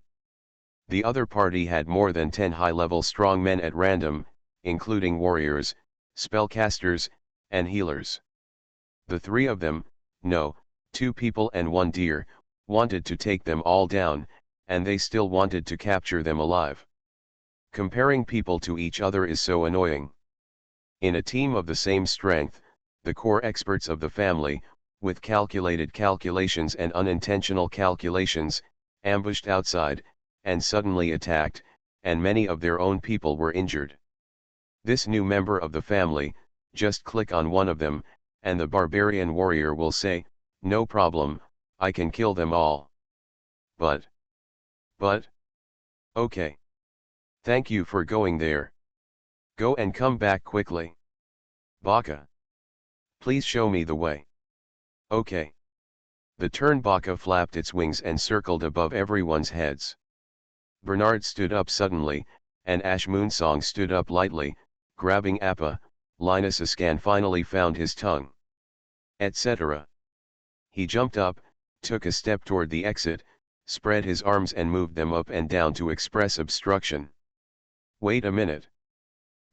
The other party had more than 10 high-level strongmen at random, including warriors, spellcasters, and healers. The three of them, no, 2 people and 1 deer, wanted to take them all down, and they still wanted to capture them alive. Comparing people to each other is so annoying. In a team of the same strength, the core experts of the family, with calculated calculations and unintentional calculations, ambushed outside, and suddenly attacked, and many of their own people were injured. This new member of the family, just click on one of them, and the barbarian warrior will say, "No problem, I can kill them all." But, okay. Thank you for going there. Go and come back quickly. Baka. Please show me the way. Okay. The turnbaka flapped its wings and circled above everyone's heads. Bernard stood up suddenly, and Ashmoonsong stood up lightly, grabbing Appa. Linus Ascan finally found his tongue. Etc. He jumped up, took a step toward the exit, spread his arms and moved them up and down to express obstruction. Wait a minute.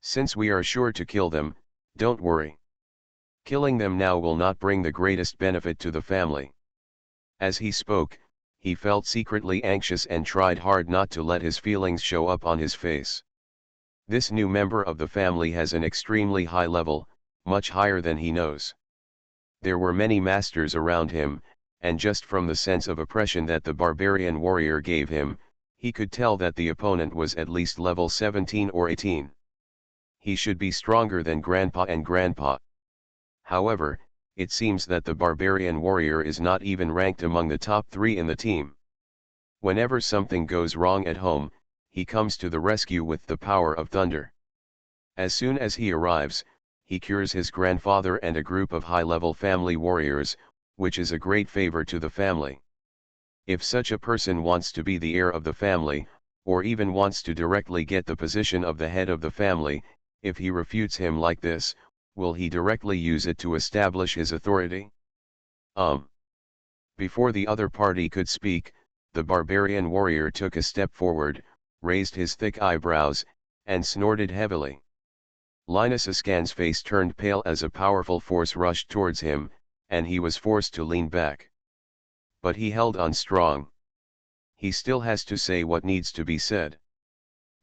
Since we are sure to kill them, don't worry. Killing them now will not bring the greatest benefit to the family. As he spoke, he felt secretly anxious and tried hard not to let his feelings show up on his face. This new member of the family has an extremely high level, much higher than he knows. There were many masters around him, and just from the sense of oppression that the barbarian warrior gave him, he could tell that the opponent was at least level 17 or 18. He should be stronger than Grandpa and Grandpa. However, it seems that the barbarian warrior is not even ranked among the top 3 in the team. Whenever something goes wrong at home, he comes to the rescue with the power of thunder. As soon as he arrives, he cures his grandfather and a group of high-level family warriors, which is a great favor to the family. If such a person wants to be the heir of the family, or even wants to directly get the position of the head of the family, if he refutes him like this, will he directly use it to establish his authority? Before the other party could speak, the barbarian warrior took a step forward, raised his thick eyebrows, and snorted heavily. Linus Ascan's face turned pale as a powerful force rushed towards him, and he was forced to lean back. But he held on strong. He still has to say what needs to be said.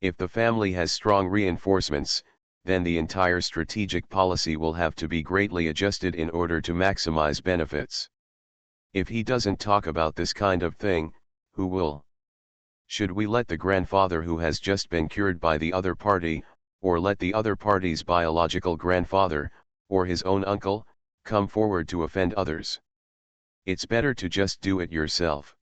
If the family has strong reinforcements, then the entire strategic policy will have to be greatly adjusted in order to maximize benefits. If he doesn't talk about this kind of thing, who will? Should we let the grandfather who has just been cured by the other party, or let the other party's biological grandfather, or his own uncle, come forward to offend others? It's better to just do it yourself.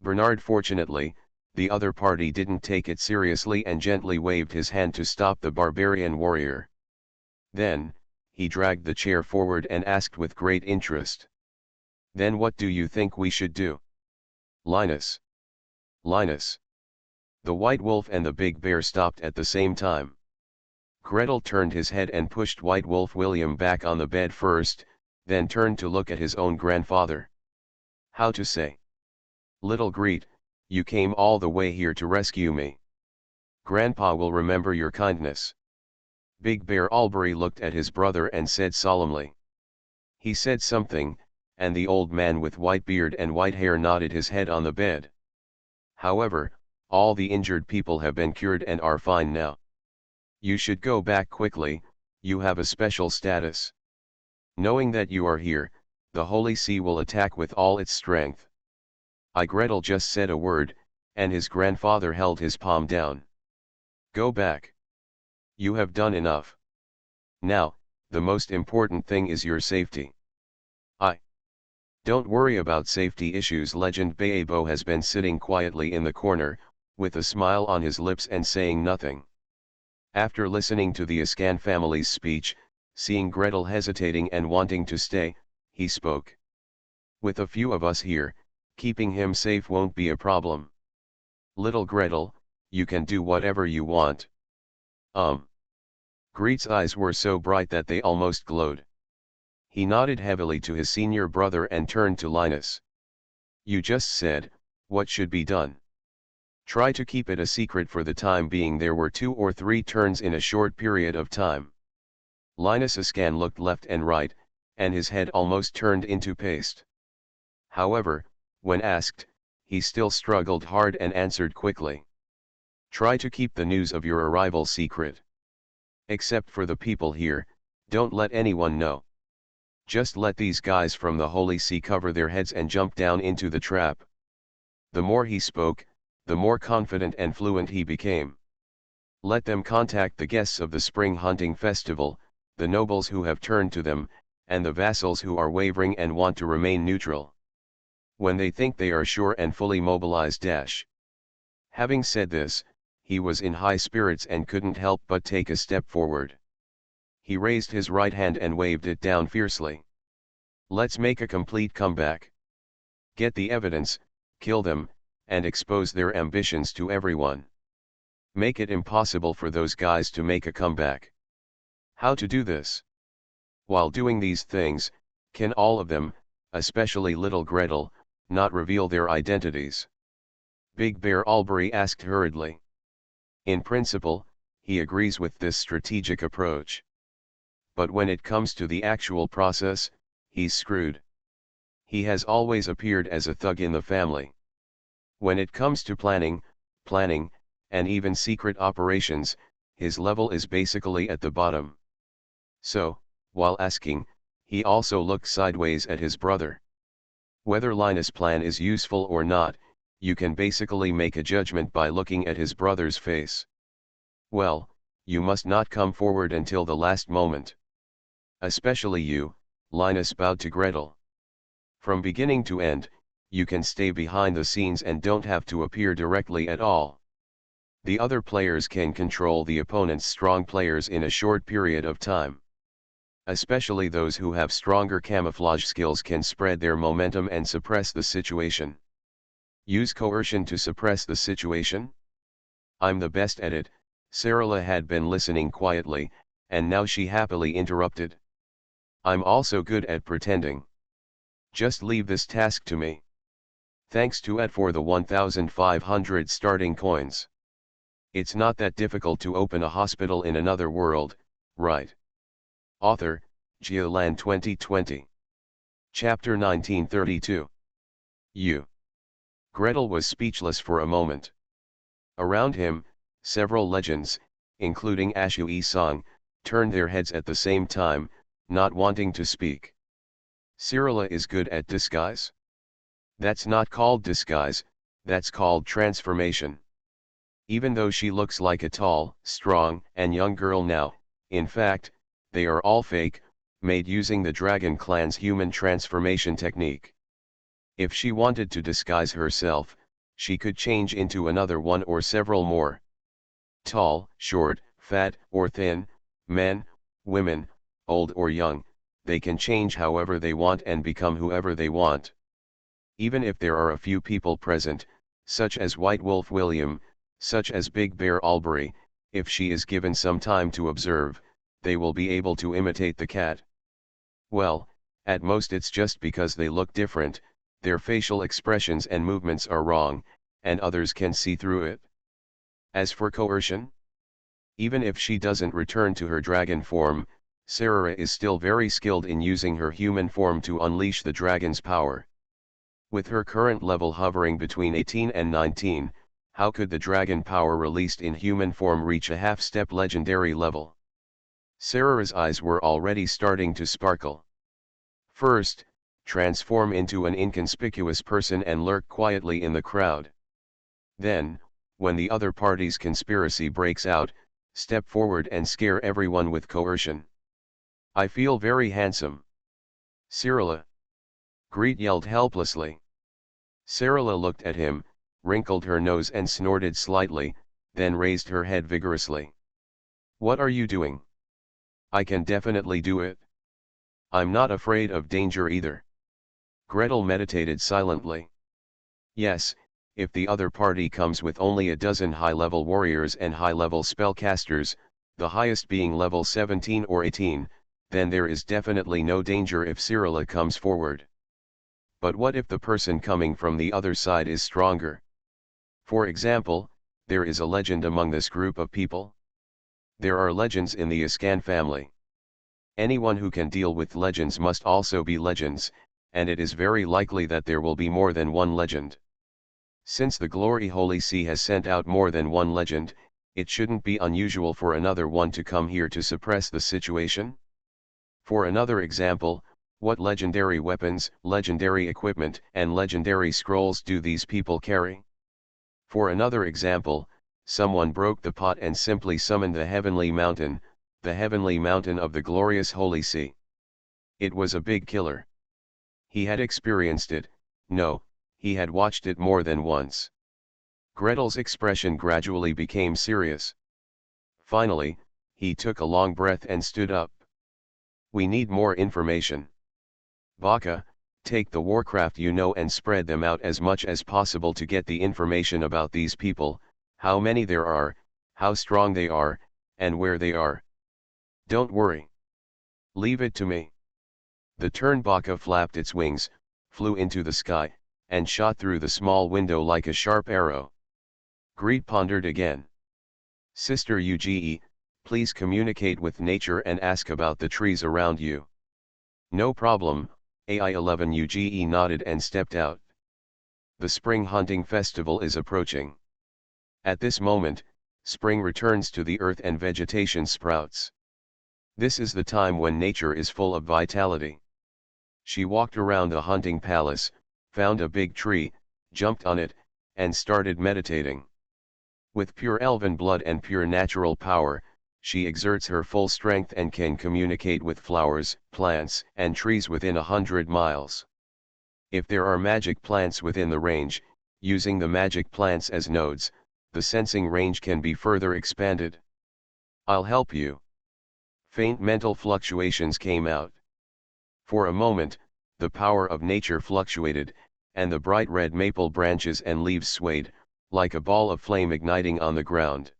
Bernard, fortunately, the other party didn't take it seriously and gently waved his hand to stop the barbarian warrior. Then, he dragged the chair forward and asked with great interest. "Then what do you think we should do?" Linus. The white wolf and the big bear stopped at the same time. Gretel turned his head and pushed White Wolf William back on the bed first, then turned to look at his own grandfather. "How to say? Little Greet, you came all the way here to rescue me. Grandpa will remember your kindness." Big Bear Albury looked at his brother and said solemnly. He said something, and the old man with white beard and white hair nodded his head on the bed. "However, all the injured people have been cured and are fine now. You should go back quickly, you have a special status. Knowing that you are here, the Holy See will attack with all its strength." Gretel just said a word, and his grandfather held his palm down. "Go back. You have done enough. Now, the most important thing is your safety." Don't worry about safety issues. Legend Baebo has been sitting quietly in the corner, with a smile on his lips and saying nothing. After listening to the Ascan family's speech, seeing Gretel hesitating and wanting to stay, he spoke. "With a few of us here, keeping him safe won't be a problem. Little Gretel, you can do whatever you want." Greet's eyes were so bright that they almost glowed. He nodded heavily to his senior brother and turned to Linus. "You just said, what should be done?" Try to keep it a secret for the time being. There were 2 or 3 turns in a short period of time. Linus Ascan looked left and right, and his head almost turned into paste. However, when asked, he still struggled hard and answered quickly. Try to keep the news of your arrival secret. Except for the people here, don't let anyone know. Just let these guys from the Holy See cover their heads and jump down into the trap. The more he spoke, the more confident and fluent he became. Let them contact the guests of the spring hunting festival, the nobles who have turned to them, and the vassals who are wavering and want to remain neutral. When they think they are sure and fully mobilized. Having said this, he was in high spirits and couldn't help but take a step forward. He raised his right hand and waved it down fiercely. Let's make a complete comeback. Get the evidence, kill them, and expose their ambitions to everyone. Make it impossible for those guys to make a comeback. How to do this? While doing these things, can all of them, especially little Gretel, not reveal their identities? Big Bear Albury asked hurriedly. In principle, he agrees with this strategic approach. But when it comes to the actual process, he's screwed. He has always appeared as a thug in the family. When it comes to planning, and even secret operations, his level is basically at the bottom. So, while asking, he also looked sideways at his brother. Whether Linus' plan is useful or not, you can basically make a judgment by looking at his brother's face. Well, you must not come forward until the last moment. Especially you, Linus bowed to Gretel. From beginning to end, you can stay behind the scenes and don't have to appear directly at all. The other players can control the opponent's strong players in a short period of time. Especially those who have stronger camouflage skills can spread their momentum and suppress the situation. Use coercion to suppress the situation? I'm the best at it. Sarala had been listening quietly, and now she happily interrupted. I'm also good at pretending. Just leave this task to me. Thanks to Ed for the 1,500 starting coins. It's not that difficult to open a hospital in another world, right? Author, Geoland 2020. Chapter 1932. Gretel was speechless for a moment. Around him, several legends, including Ashu Song, turned their heads at the same time, not wanting to speak. Sarala is good at disguise? That's not called disguise, that's called transformation. Even though she looks like a tall, strong, and young girl now, in fact, they are all fake, made using the Dragon Clan's human transformation technique. If she wanted to disguise herself, she could change into another one or several more. Tall, short, fat, or thin, men, women, old or young, they can change however they want and become whoever they want. Even if there are a few people present, such as White Wolf William, such as Big Bear Albury, if she is given some time to observe, they will be able to imitate the cat. Well, at most it's just because they look different, their facial expressions and movements are wrong, and others can see through it. As for coercion, even if she doesn't return to her dragon form, Sarara is still very skilled in using her human form to unleash the dragon's power. With her current level hovering between 18 and 19, how could the dragon power released in human form reach a half-step legendary level? Sarara's eyes were already starting to sparkle. First, transform into an inconspicuous person and lurk quietly in the crowd. Then, when the other party's conspiracy breaks out, step forward and scare everyone with coercion. I feel very handsome. Sarala. Greet yelled helplessly. Sarala looked at him, wrinkled her nose and snorted slightly, then raised her head vigorously. What are you doing? I can definitely do it. I'm not afraid of danger either. Gretel meditated silently. Yes, if the other party comes with only a dozen high-level warriors and high-level spellcasters, the highest being level 17 or 18, then there is definitely no danger if Sarala comes forward. But what if the person coming from the other side is stronger? For example, there is a legend among this group of people. There are legends in the Ascan family. Anyone who can deal with legends must also be legends, and it is very likely that there will be more than one legend. Since the Glory Holy See has sent out more than one legend, it shouldn't be unusual for another one to come here to suppress the situation. For another example, what legendary weapons, legendary equipment, and legendary scrolls do these people carry? For another example, someone broke the pot and simply summoned the heavenly mountain of the glorious Holy See. It was a big killer. He had experienced it, no, he had watched it more than once. Gretel's expression gradually became serious. Finally, he took a long breath and stood up. We need more information. Baka, take the warcraft you know and spread them out as much as possible to get the information about these people, how many there are, how strong they are, and where they are. Don't worry. Leave it to me. The Turnbaka flapped its wings, flew into the sky, and shot through the small window like a sharp arrow. Greet pondered again. Sister Uge, please communicate with nature and ask about the trees around you. No problem, AI-11 Uge nodded and stepped out. The spring hunting festival is approaching. At this moment, spring returns to the earth and vegetation sprouts. This is the time when nature is full of vitality. She walked around the hunting palace, found a big tree, jumped on it, and started meditating. With pure elven blood and pure natural power, she exerts her full strength and can communicate with flowers, plants, and trees within 100 miles. If there are magic plants within the range, using the magic plants as nodes, the sensing range can be further expanded. I'll help you. Faint mental fluctuations came out. For a moment, the power of nature fluctuated, and the bright red maple branches and leaves swayed, like a ball of flame igniting on the ground.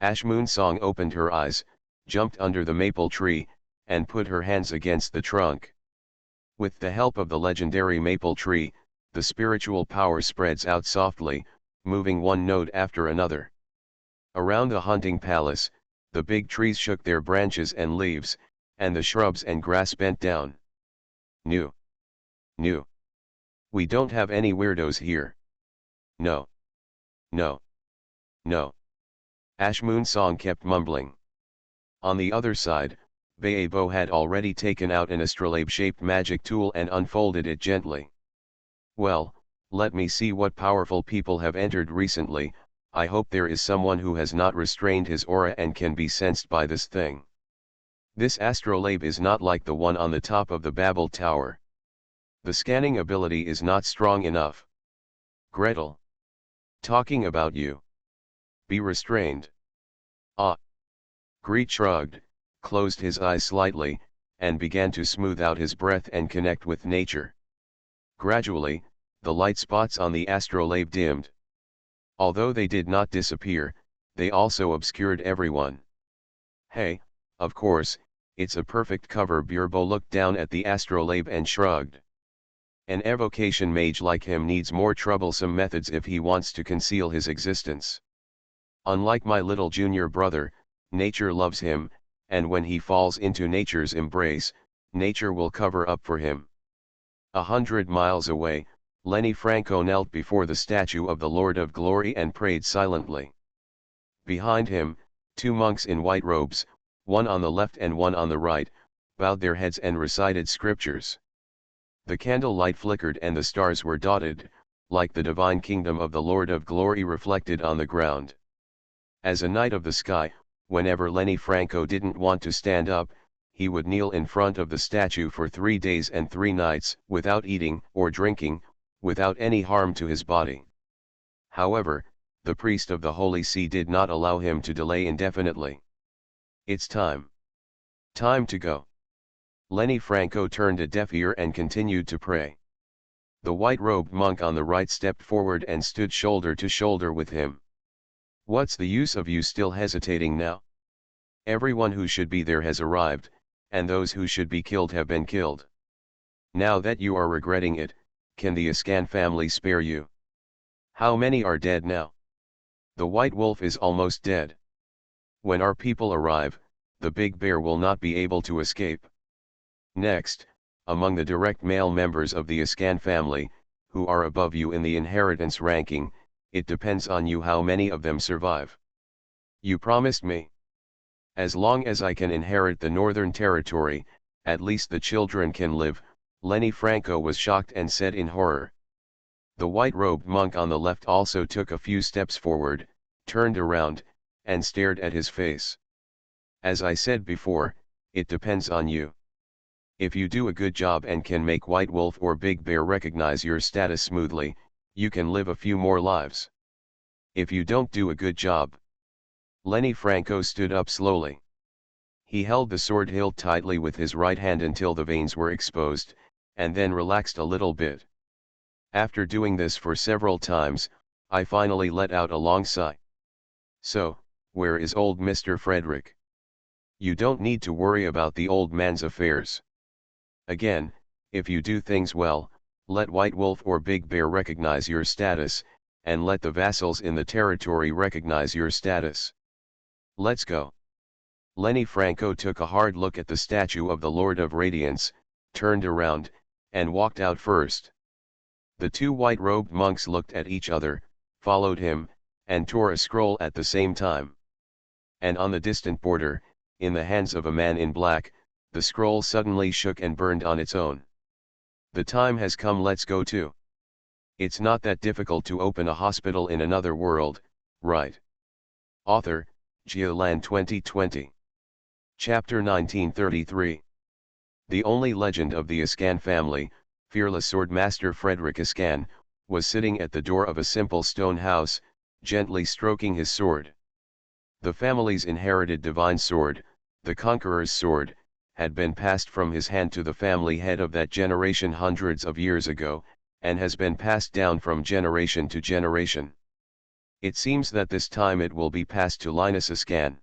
Ashmoonsong opened her eyes, jumped under the maple tree, and put her hands against the trunk. With the help of the legendary maple tree, the spiritual power spreads out softly, moving one node after another. Around the hunting palace, the big trees shook their branches and leaves, and the shrubs and grass bent down. New. We don't have any weirdos here. No. Ashmoonsong kept mumbling. On the other side, Baebo had already taken out an astrolabe-shaped magic tool and unfolded it gently. Well, let me see what powerful people have entered recently. I hope there is someone who has not restrained his aura and can be sensed by this thing. This astrolabe is not like the one on the top of the Babel Tower. The scanning ability is not strong enough. Gretel. Talking about you. Be restrained. Ah. Greet shrugged, closed his eyes slightly, and began to smooth out his breath and connect with nature. Gradually, the light spots on the astrolabe dimmed. Although they did not disappear, they also obscured everyone. Hey, of course, it's a perfect cover. Burbo looked down at the astrolabe and shrugged. An evocation mage like him needs more troublesome methods if he wants to conceal his existence. Unlike my little junior brother, nature loves him, and when he falls into nature's embrace, nature will cover up for him. 100 miles away, Lenny Franco knelt before the statue of the Lord of Glory and prayed silently. Behind him, two monks in white robes, one on the left and one on the right, bowed their heads and recited scriptures. The candlelight flickered and the stars were dotted, like the divine kingdom of the Lord of Glory reflected on the ground. As a knight of the sky, whenever Lenny Franco didn't want to stand up, he would kneel in front of the statue for 3 days and 3 nights, without eating or drinking, without any harm to his body. However, the priest of the Holy See did not allow him to delay indefinitely. It's time. Time to go. Lenny Franco turned a deaf ear and continued to pray. The white-robed monk on the right stepped forward and stood shoulder to shoulder with him. What's the use of you still hesitating now? Everyone who should be there has arrived, and those who should be killed have been killed. Now that you are regretting it, can the Ascan family spare you? How many are dead now? The white wolf is almost dead. When our people arrive, the big bear will not be able to escape. Next, among the direct male members of the Ascan family, who are above you in the inheritance ranking, it depends on you how many of them survive. You promised me. As long as I can inherit the Northern Territory, at least the children can live. Lenny Franco was shocked and said in horror. The white-robed monk on the left also took a few steps forward, turned around, and stared at his face. As I said before, it depends on you. If you do a good job and can make White Wolf or Big Bear recognize your status smoothly, you can live a few more lives. If you don't do a good job. Lenny Franco stood up slowly. He held the sword hilt tightly with his right hand until the veins were exposed, and then relaxed a little bit. After doing this for several times, I finally let out a long sigh. So, where is old Mr. Frederick? You don't need to worry about the old man's affairs. Again, if you do things well, let White Wolf or Big Bear recognize your status, and let the vassals in the territory recognize your status. Let's go. Lenny Franco took a hard look at the statue of the Lord of Radiance, turned around, and walked out first. The two white-robed monks looked at each other, followed him, and tore a scroll at the same time. And on the distant border, in the hands of a man in black, the scroll suddenly shook and burned on its own. The time has come, let's go too. It's not that difficult to open a hospital in another world, right? Author, Geoland 2020. Chapter 1933. The only legend of the Ascan family, fearless swordmaster Frederick Ascan, was sitting at the door of a simple stone house, gently stroking his sword. The family's inherited divine sword, the Conqueror's sword, had been passed from his hand to the family head of that generation hundreds of years ago, and has been passed down from generation to generation. It seems that this time it will be passed to Linus Ascan.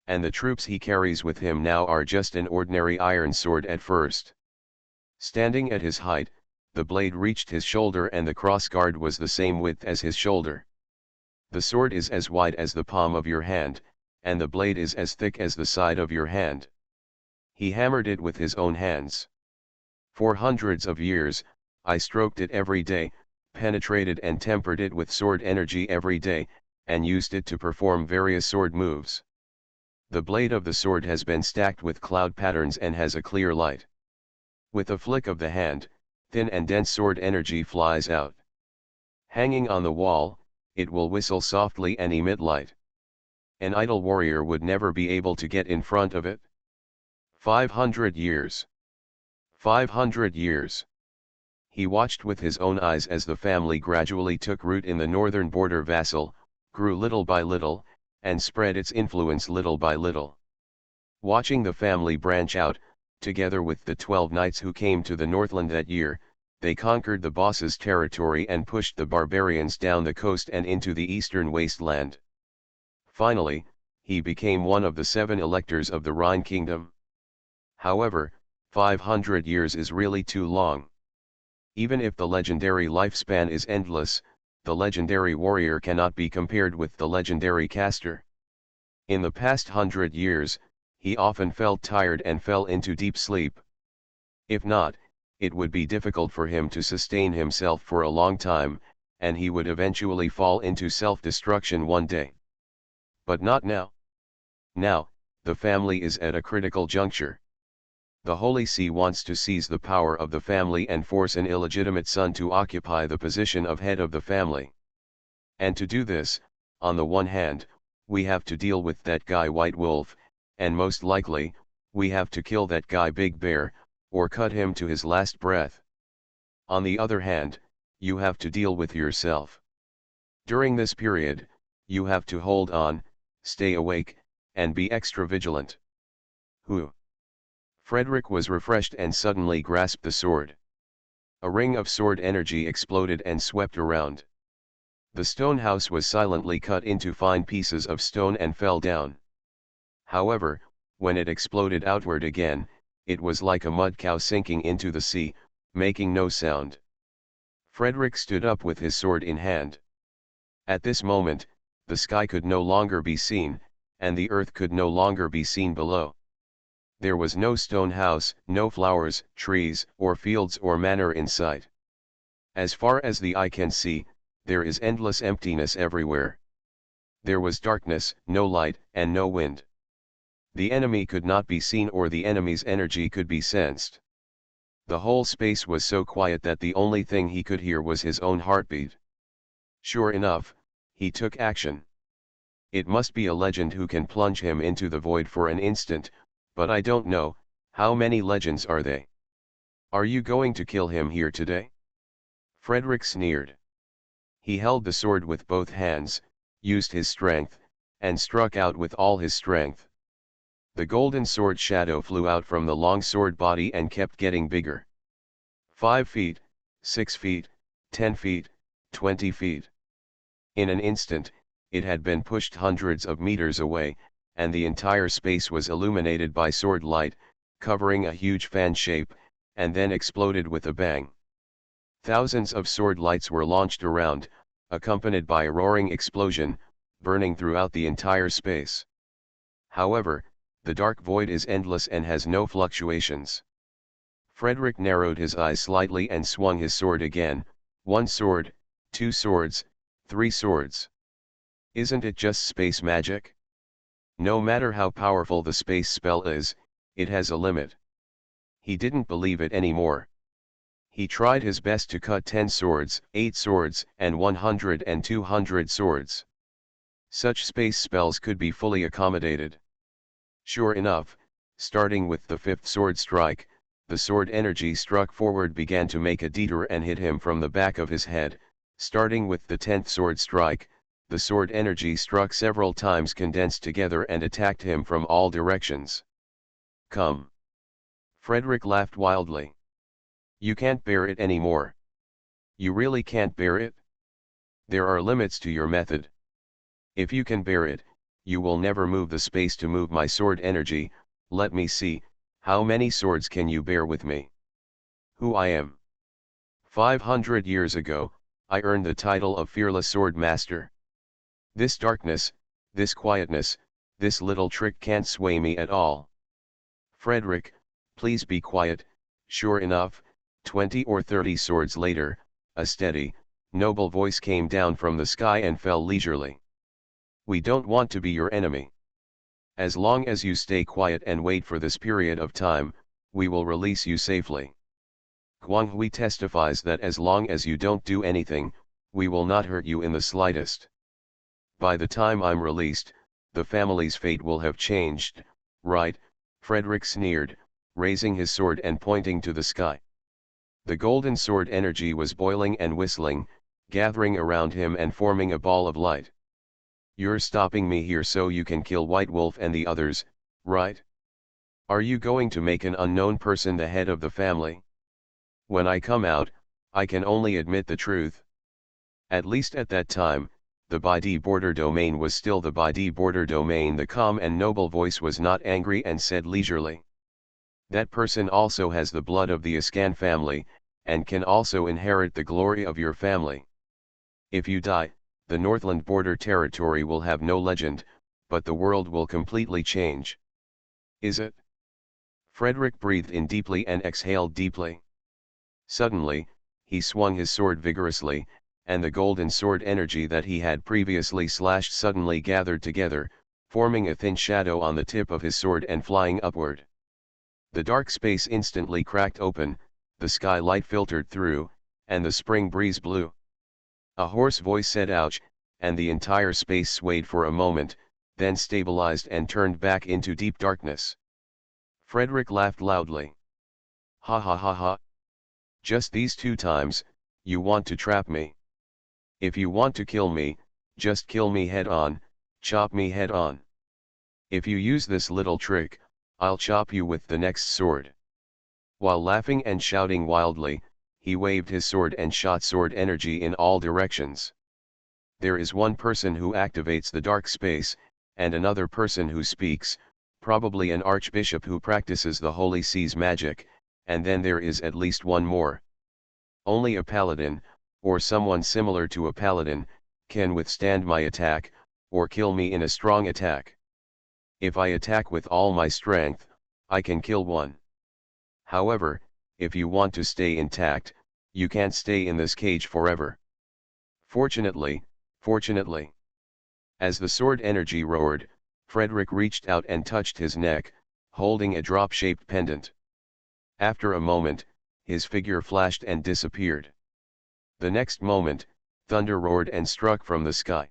And the troops he carries with him now are just an ordinary iron sword at first. Standing at his height, the blade reached his shoulder and the crossguard was the same width as his shoulder. The sword is as wide as the palm of your hand, and the blade is as thick as the side of your hand. He hammered it with his own hands. For hundreds of years, I stroked it every day, penetrated and tempered it with sword energy every day, and used it to perform various sword moves. The blade of the sword has been stacked with cloud patterns and has a clear light. With a flick of the hand, thin and dense sword energy flies out. Hanging on the wall, it will whistle softly and emit light. An idle warrior would never be able to get in front of it. 500 years. 500 years. He watched with his own eyes as the family gradually took root in the northern border vassal, grew little by little, and spread its influence little by little. Watching the family branch out, together with the 12 knights who came to the Northland that year, they conquered the boss's territory and pushed the barbarians down the coast and into the eastern wasteland. Finally, he became one of the 7 electors of the Rhine kingdom. However, 500 years is really too long. Even if the legendary lifespan is endless, the legendary warrior cannot be compared with the legendary caster. In the past 100 years, he often felt tired and fell into deep sleep. If not, it would be difficult for him to sustain himself for a long time, and he would eventually fall into self-destruction one day. But not now. Now, the family is at a critical juncture. The Holy See wants to seize the power of the family and force an illegitimate son to occupy the position of head of the family. And to do this, on the one hand, we have to deal with that guy White Wolf, and most likely, we have to kill that guy Big Bear, or cut him to his last breath. On the other hand, you have to deal with yourself. During this period, you have to hold on, stay awake, and be extra vigilant. Who? Frederick was refreshed and suddenly grasped the sword. A ring of sword energy exploded and swept around. The stone house was silently cut into fine pieces of stone and fell down. However, when it exploded outward again, it was like a mud cow sinking into the sea, making no sound. Frederick stood up with his sword in hand. At this moment, the sky could no longer be seen, and the earth could no longer be seen below. There was no stone house, no flowers, trees, or fields or manor in sight. As far as the eye can see, there is endless emptiness everywhere. There was darkness, no light, and no wind. The enemy could not be seen or the enemy's energy could be sensed. The whole space was so quiet that the only thing he could hear was his own heartbeat. Sure enough, he took action. It must be a legend who can plunge him into the void for an instant, but I don't know, how many legends are they? Are you going to kill him here today? Frederick sneered. He held the sword with both hands, used his strength, and struck out with all his strength. The golden sword shadow flew out from the long sword body and kept getting bigger. 5 feet, 6 feet, 10 feet, 20 feet. In an instant, it had been pushed hundreds of meters away, and the entire space was illuminated by sword light, covering a huge fan shape, and then exploded with a bang. Thousands of sword lights were launched around, accompanied by a roaring explosion, burning throughout the entire space. However, the dark void is endless and has no fluctuations. Frederick narrowed his eyes slightly and swung his sword again, 1 sword, 2 swords, 3 swords. Isn't it just space magic? No matter how powerful the space spell is, it has a limit. He didn't believe it anymore. He tried his best to cut 10 swords, 8 swords, and 100 and 200 swords. Such space spells could be fully accommodated. Sure enough, starting with the 5th sword strike, the sword energy struck forward began to make a detour and hit him from the back of his head. Starting with the 10th sword strike, the sword energy struck several times condensed together and attacked him from all directions. Come! Frederick laughed wildly. You can't bear it anymore. You really can't bear it? There are limits to your method. If you can bear it, you will never move the space to move my sword energy. Let me see, how many swords can you bear with me? Who I am? 500 years ago, I earned the title of Fearless Sword Master. This darkness, this quietness, this little trick can't sway me at all. Frederick, please be quiet. Sure enough, 20 or 30 swords later, a steady, noble voice came down from the sky and fell leisurely. We don't want to be your enemy. As long as you stay quiet and wait for this period of time, we will release you safely. Guanghui testifies that as long as you don't do anything, we will not hurt you in the slightest. By the time I'm released, the family's fate will have changed, right? Frederick sneered, raising his sword and pointing to the sky. The golden sword energy was boiling and whistling, gathering around him and forming a ball of light. You're stopping me here so you can kill White Wolf and the others, right? Are you going to make an unknown person the head of the family? When I come out, I can only admit the truth. At least at that time, the Bidi border domain was still the Bidi border domain. The calm and noble voice was not angry and said leisurely. That person also has the blood of the Ascan family, and can also inherit the glory of your family. If you die, the Northland border territory will have no legend, but the world will completely change. Is it? Frederick breathed in deeply and exhaled deeply. Suddenly, he swung his sword vigorously, and the golden sword energy that he had previously slashed suddenly gathered together, forming a thin shadow on the tip of his sword and flying upward. The dark space instantly cracked open, the sky light filtered through, and the spring breeze blew. A hoarse voice said ouch, and the entire space swayed for a moment, then stabilized and turned back into deep darkness. Frederick laughed loudly. Ha ha ha ha. Just these 2 times, you want to trap me. If you want to kill me, just kill me head on, chop me head on. If you use this little trick, I'll chop you with the next sword. While laughing and shouting wildly, he waved his sword and shot sword energy in all directions. There is one person who activates the dark space, and another person who speaks, probably an archbishop who practices the Holy See's magic, and then there is at least one more. Only a paladin, or someone similar to a paladin, can withstand my attack, or kill me in a strong attack. If I attack with all my strength, I can kill one. However, if you want to stay intact, you can't stay in this cage forever. Fortunately. As the sword energy roared, Frederick reached out and touched his neck, holding a drop-shaped pendant. After a moment, his figure flashed and disappeared. The next moment, thunder roared and struck from the sky.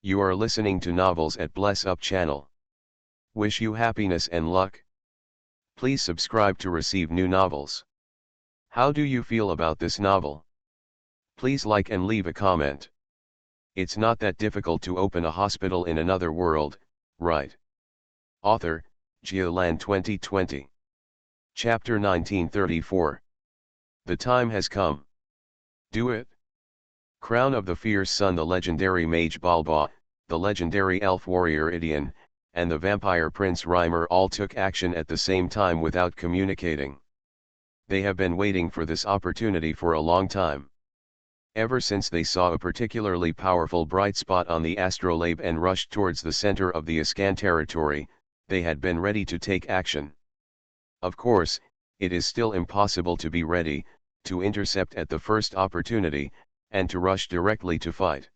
You are listening to Novels at Bless Up channel. Wish you happiness and luck. Please subscribe to receive new novels. How do you feel about this novel? Please like and leave a comment. It's not that difficult to open a hospital in another world, right? Author, Geoland 2020. Chapter 1934. The time has come. Do it. Crown of the Fierce Sun. The legendary mage Balba, the legendary elf warrior Idian, and the vampire prince Reimer all took action at the same time without communicating. They have been waiting for this opportunity for a long time. Ever since they saw a particularly powerful bright spot on the astrolabe and rushed towards the center of the Ascan territory, they had been ready to take action. Of course, it is still impossible to be ready, to intercept at the first opportunity, and to rush directly to fight.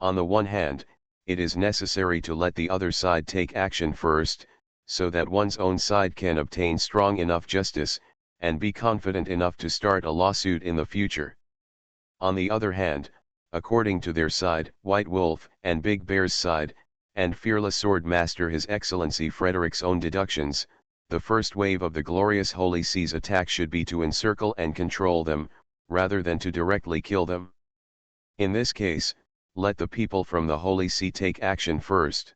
On the one hand, it is necessary to let the other side take action first, so that one's own side can obtain strong enough justice, and be confident enough to start a lawsuit in the future. On the other hand, according to their side, White Wolf and Big Bear's side, and Fearless Sword Master His Excellency Frederick's own deductions, the first wave of the glorious Holy Sea's attack should be to encircle and control them, rather than to directly kill them. In this case, let the people from the Holy See take action first.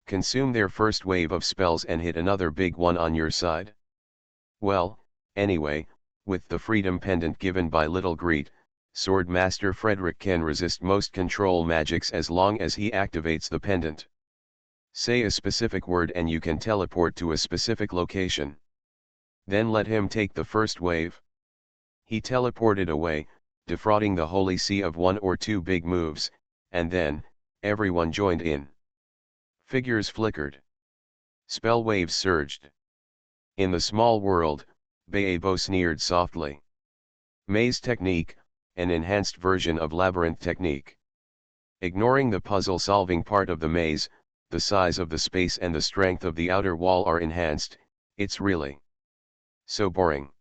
Consume their first wave of spells and hit another big one on your side. Well, anyway, with the freedom pendant given by Little Greet, Sword Master Frederick can resist most control magics as long as he activates the pendant. Say a specific word and you can teleport to a specific location. Then let him take the first wave. He teleported away, defrauding the Holy See of one or two big moves, and then, everyone joined in. Figures flickered. Spell waves surged. In the small world, Baebo sneered softly. Maze technique, an enhanced version of labyrinth technique. Ignoring the puzzle-solving part of the maze, the size of the space and the strength of the outer wall are enhanced. It's really so boring.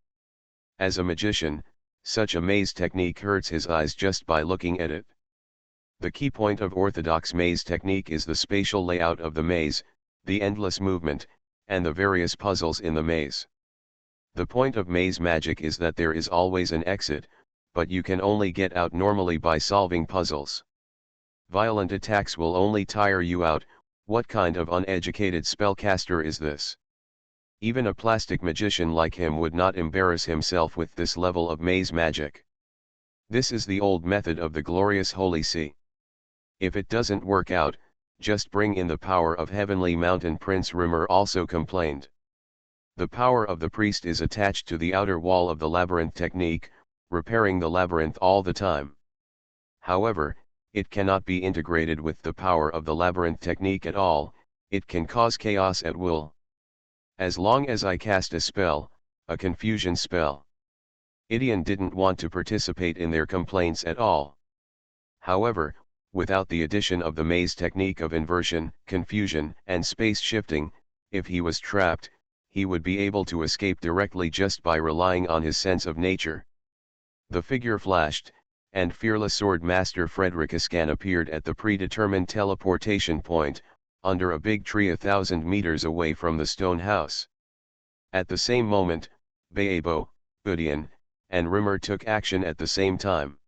As a magician, such a maze technique hurts his eyes just by looking at it. The key point of orthodox maze technique is the spatial layout of the maze, the endless movement, and the various puzzles in the maze. The point of maze magic is that there is always an exit, but you can only get out normally by solving puzzles. Violent attacks will only tire you out. What kind of uneducated spellcaster is this? Even a plastic magician like him would not embarrass himself with this level of maze magic. This is the old method of the glorious Holy See. If it doesn't work out, just bring in the power of Heavenly Mountain. Prince Rimmer also complained. The power of the priest is attached to the outer wall of the labyrinth technique, repairing the labyrinth all the time. However, it cannot be integrated with the power of the labyrinth technique at all. It can cause chaos at will. As long as I cast a spell, a confusion spell. Idian didn't want to participate in their complaints at all. However, without the addition of the maze technique of inversion, confusion, and space shifting, if he was trapped, he would be able to escape directly just by relying on his sense of nature. The figure flashed, and Fearless Sword Master Frederick Ascan appeared at the predetermined teleportation point, under a big tree 1,000 meters away from the stone house. At the same moment, Baebo, Udian, and Rimmer took action at the same time.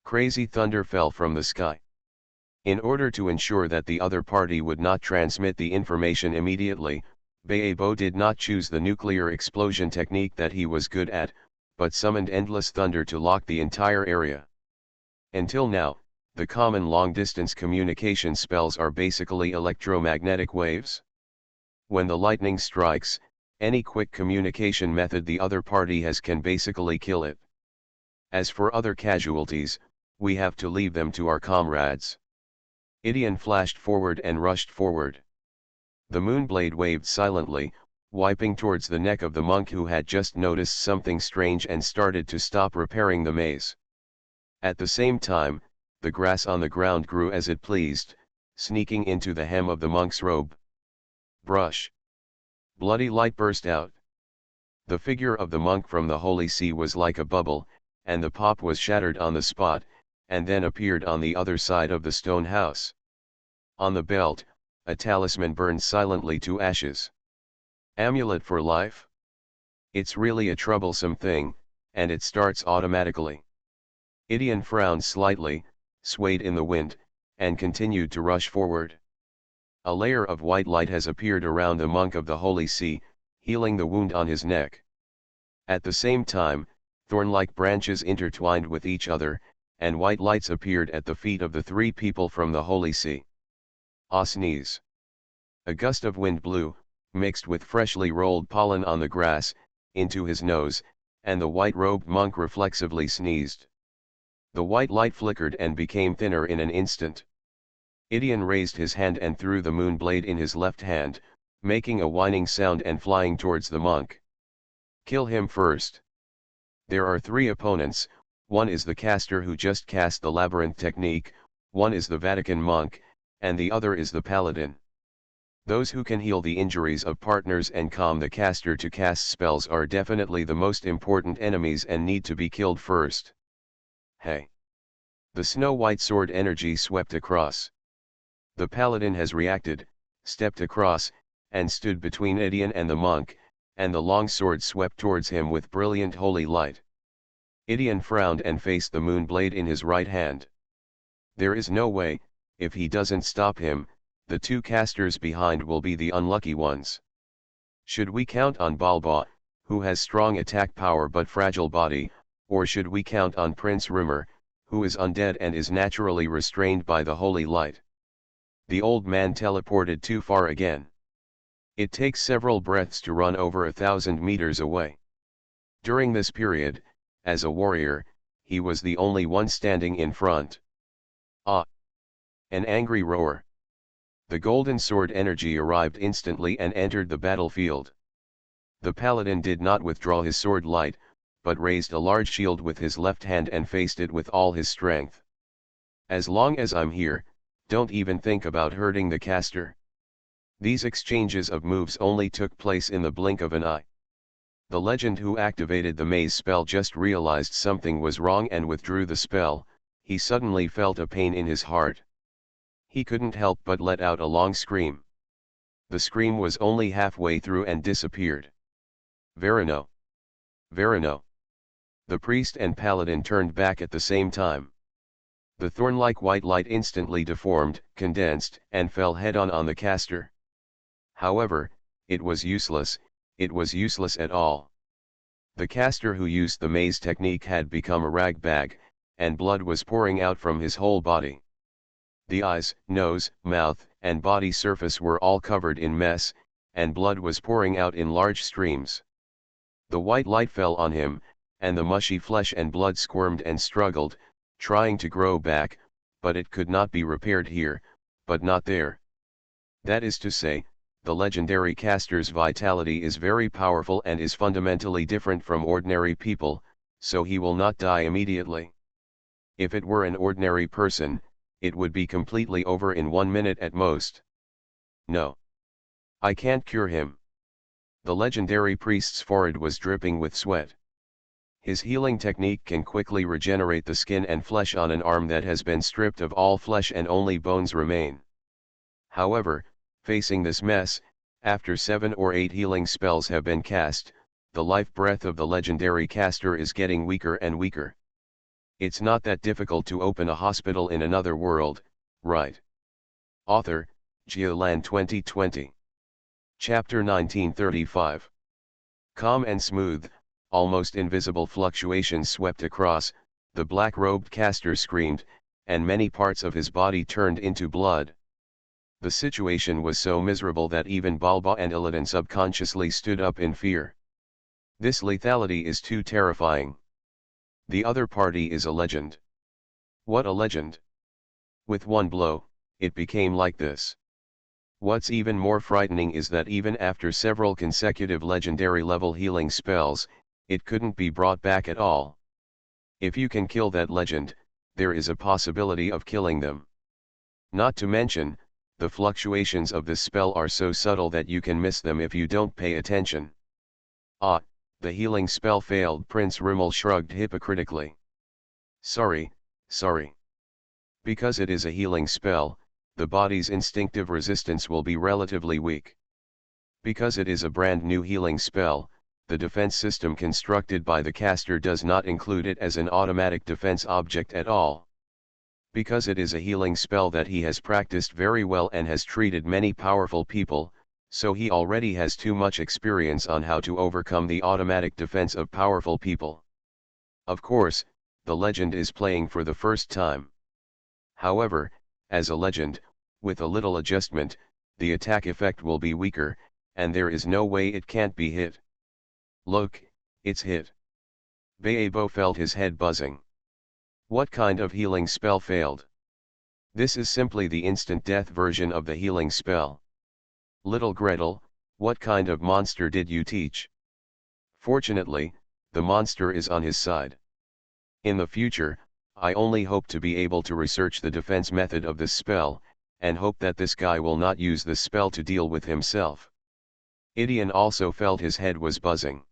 Crazy thunder fell from the sky. In order to ensure that the other party would not transmit the information immediately, Baebo did not choose the nuclear explosion technique that he was good at, but summoned endless thunder to lock the entire area. Until now, the common long-distance communication spells are basically electromagnetic waves. When the lightning strikes, any quick communication method the other party has can basically kill it. As for other casualties, we have to leave them to our comrades. Idion flashed forward and rushed forward. The moonblade waved silently, wiping towards the neck of the monk who had just noticed something strange and started to stop repairing the maze. At the same time, the grass on the ground grew as it pleased, sneaking into the hem of the monk's robe. Brush! Bloody light burst out. The figure of the monk from the Holy See was like a bubble, and the pop was shattered on the spot, and then appeared on the other side of the stone house. On the belt, a talisman burned silently to ashes. Amulet for life? It's really a troublesome thing, and it starts automatically. Idion frowned slightly, swayed in the wind, and continued to rush forward. A layer of white light has appeared around the monk of the Holy See, healing the wound on his neck. At the same time, thorn-like branches intertwined with each other, and white lights appeared at the feet of the three people from the Holy See. A sneeze. A gust of wind blew, mixed with freshly rolled pollen on the grass, into his nose, and the white-robed monk reflexively sneezed. The white light flickered and became thinner in an instant. Idion raised his hand and threw the moon blade in his left hand, making a whining sound and flying towards the monk. Kill him first. There are three opponents, one is the caster who just cast the labyrinth technique, one is the Vatican monk, and the other is the paladin. Those who can heal the injuries of partners and calm the caster to cast spells are definitely the most important enemies and need to be killed first. Hey! The snow-white sword energy swept across. The paladin has reacted, stepped across, and stood between Idion and the monk, and the long sword swept towards him with brilliant holy light. Idion frowned and faced the moon blade in his right hand. There is no way, if he doesn't stop him, the two casters behind will be the unlucky ones. Should we count on Balba, who has strong attack power but fragile body, or should we count on Prince Rimmer, who is undead and is naturally restrained by the holy light? The old man teleported too far again. It takes several breaths to run over 1,000 meters away. During this period, as a warrior, he was the only one standing in front. Ah! An angry roar. The golden sword energy arrived instantly and entered the battlefield. The paladin did not withdraw his sword light, but raised a large shield with his left hand and faced it with all his strength. As long as I'm here, don't even think about hurting the caster. These exchanges of moves only took place in the blink of an eye. The legend who activated the maze spell just realized something was wrong and withdrew the spell. He suddenly felt a pain in his heart. He couldn't help but let out a long scream. The scream was only halfway through and disappeared. Verino! Verino! The priest and paladin turned back at the same time. The thorn-like white light instantly deformed, condensed, and fell head-on on the caster. However, it was useless at all. The caster who used the maze technique had become a rag bag, and blood was pouring out from his whole body. The eyes, nose, mouth, and body surface were all covered in mess, and blood was pouring out in large streams. The white light fell on him, and the mushy flesh and blood squirmed and struggled, trying to grow back, but it could not be repaired here, but not there. That is to say, the legendary caster's vitality is very powerful and is fundamentally different from ordinary people, so he will not die immediately. If it were an ordinary person, it would be completely over in 1 minute at most. No. I can't cure him. The legendary priest's forehead was dripping with sweat. His healing technique can quickly regenerate the skin and flesh on an arm that has been stripped of all flesh and only bones remain. However, facing this mess, after 7 or 8 healing spells have been cast, the life breath of the legendary caster is getting weaker and weaker. It's not that difficult to open a hospital in another world, right? Author, Geoland 2020. Chapter 1935. Calm and smooth, almost invisible fluctuations swept across, the black-robed caster screamed, and many parts of his body turned into blood. The situation was so miserable that even Balba and Illidan subconsciously stood up in fear. This lethality is too terrifying. The other party is a legend. What a legend! With one blow, it became like this. What's even more frightening is that even after several consecutive legendary level healing spells, it couldn't be brought back at all. If you can kill that legend, there is a possibility of killing them. Not to mention, the fluctuations of this spell are so subtle that you can miss them if you don't pay attention. Ah, the healing spell failed. Prince Rimmel shrugged hypocritically. Sorry. Because it is a healing spell, the body's instinctive resistance will be relatively weak. Because it is a brand new healing spell, the defense system constructed by the caster does not include it as an automatic defense object at all. Because it is a healing spell that he has practiced very well and has treated many powerful people, so he already has too much experience on how to overcome the automatic defense of powerful people. Of course, the legend is playing for the first time. However, as a legend, with a little adjustment, the attack effect will be weaker, and there is no way it can't be hit. Look, it's hit. Baebo felt his head buzzing. What kind of healing spell failed? This is simply the instant death version of the healing spell. Little Gretel, what kind of monster did you teach? Fortunately, the monster is on his side. In the future, I only hope to be able to research the defense method of this spell, and hope that this guy will not use this spell to deal with himself. Idion also felt his head was buzzing.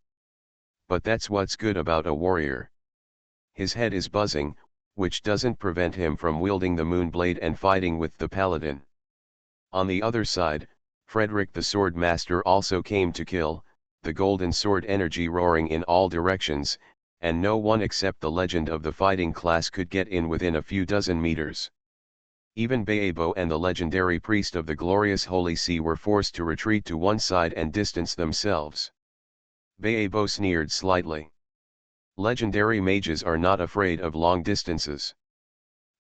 But that's what's good about a warrior. His head is buzzing, which doesn't prevent him from wielding the Moonblade and fighting with the Paladin. On the other side, Frederick the Sword Master also came to kill, the golden sword energy roaring in all directions, and no one except the legend of the fighting class could get in within a few dozen meters. Even Baebo and the legendary priest of the glorious Holy See were forced to retreat to one side and distance themselves. Baebo sneered slightly. Legendary mages are not afraid of long distances.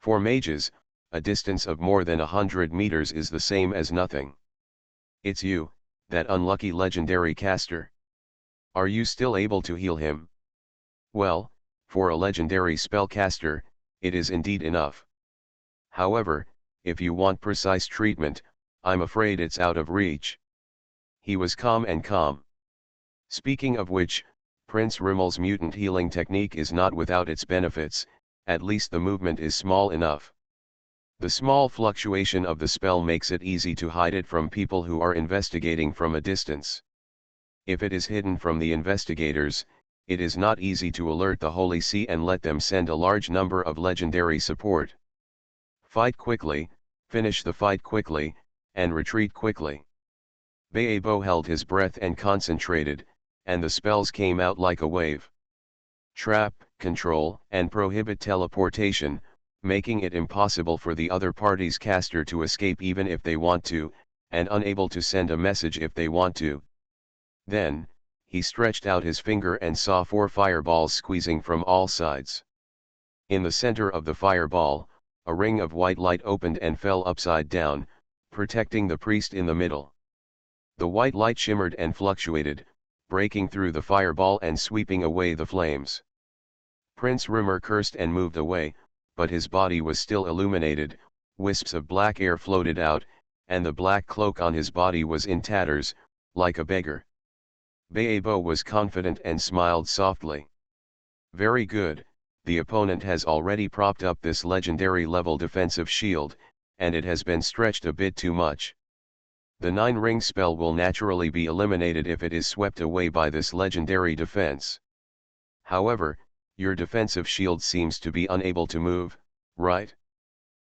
For mages, a distance of more than 100 meters is the same as nothing. It's you, that unlucky legendary caster. Are you still able to heal him? Well, for a legendary spellcaster, it is indeed enough. However, if you want precise treatment, I'm afraid it's out of reach. He was calm. Speaking of which, Prince Rimmel's mutant healing technique is not without its benefits, at least the movement is small enough. The small fluctuation of the spell makes it easy to hide it from people who are investigating from a distance. If it is hidden from the investigators, it is not easy to alert the Holy See and let them send a large number of legendary support. Fight quickly, finish the fight quickly, and retreat quickly. Baebo held his breath and concentrated, and the spells came out like a wave. Trap, control, and prohibit teleportation, making it impossible for the other party's caster to escape even if they want to, and unable to send a message if they want to. Then, he stretched out his finger and saw 4 fireballs squeezing from all sides. In the center of the fireball, a ring of white light opened and fell upside down, protecting the priest in the middle. The white light shimmered and fluctuated, breaking through the fireball and sweeping away the flames. Prince Rimmer cursed and moved away, but his body was still illuminated, wisps of black air floated out, and the black cloak on his body was in tatters, like a beggar. Baebo was confident and smiled softly. Very good, the opponent has already propped up this legendary level defensive shield, and it has been stretched a bit too much. The 9-ring spell will naturally be eliminated if it is swept away by this legendary defense. However, your defensive shield seems to be unable to move, right?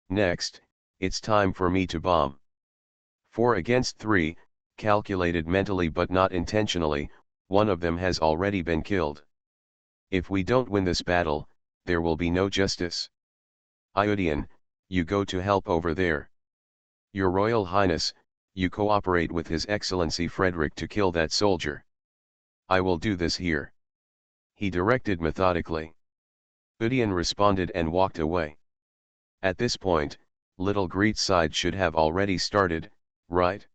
Next, it's time for me to bomb. 4 against 3, calculated mentally but not intentionally, one of them has already been killed. If we don't win this battle, there will be no justice. Iodian, you go to help over there. Your Royal Highness, you cooperate with His Excellency Frederick to kill that soldier. I will do this here. He directed methodically. Iodian responded and walked away. At this point, Little Greet's side should have already started, right?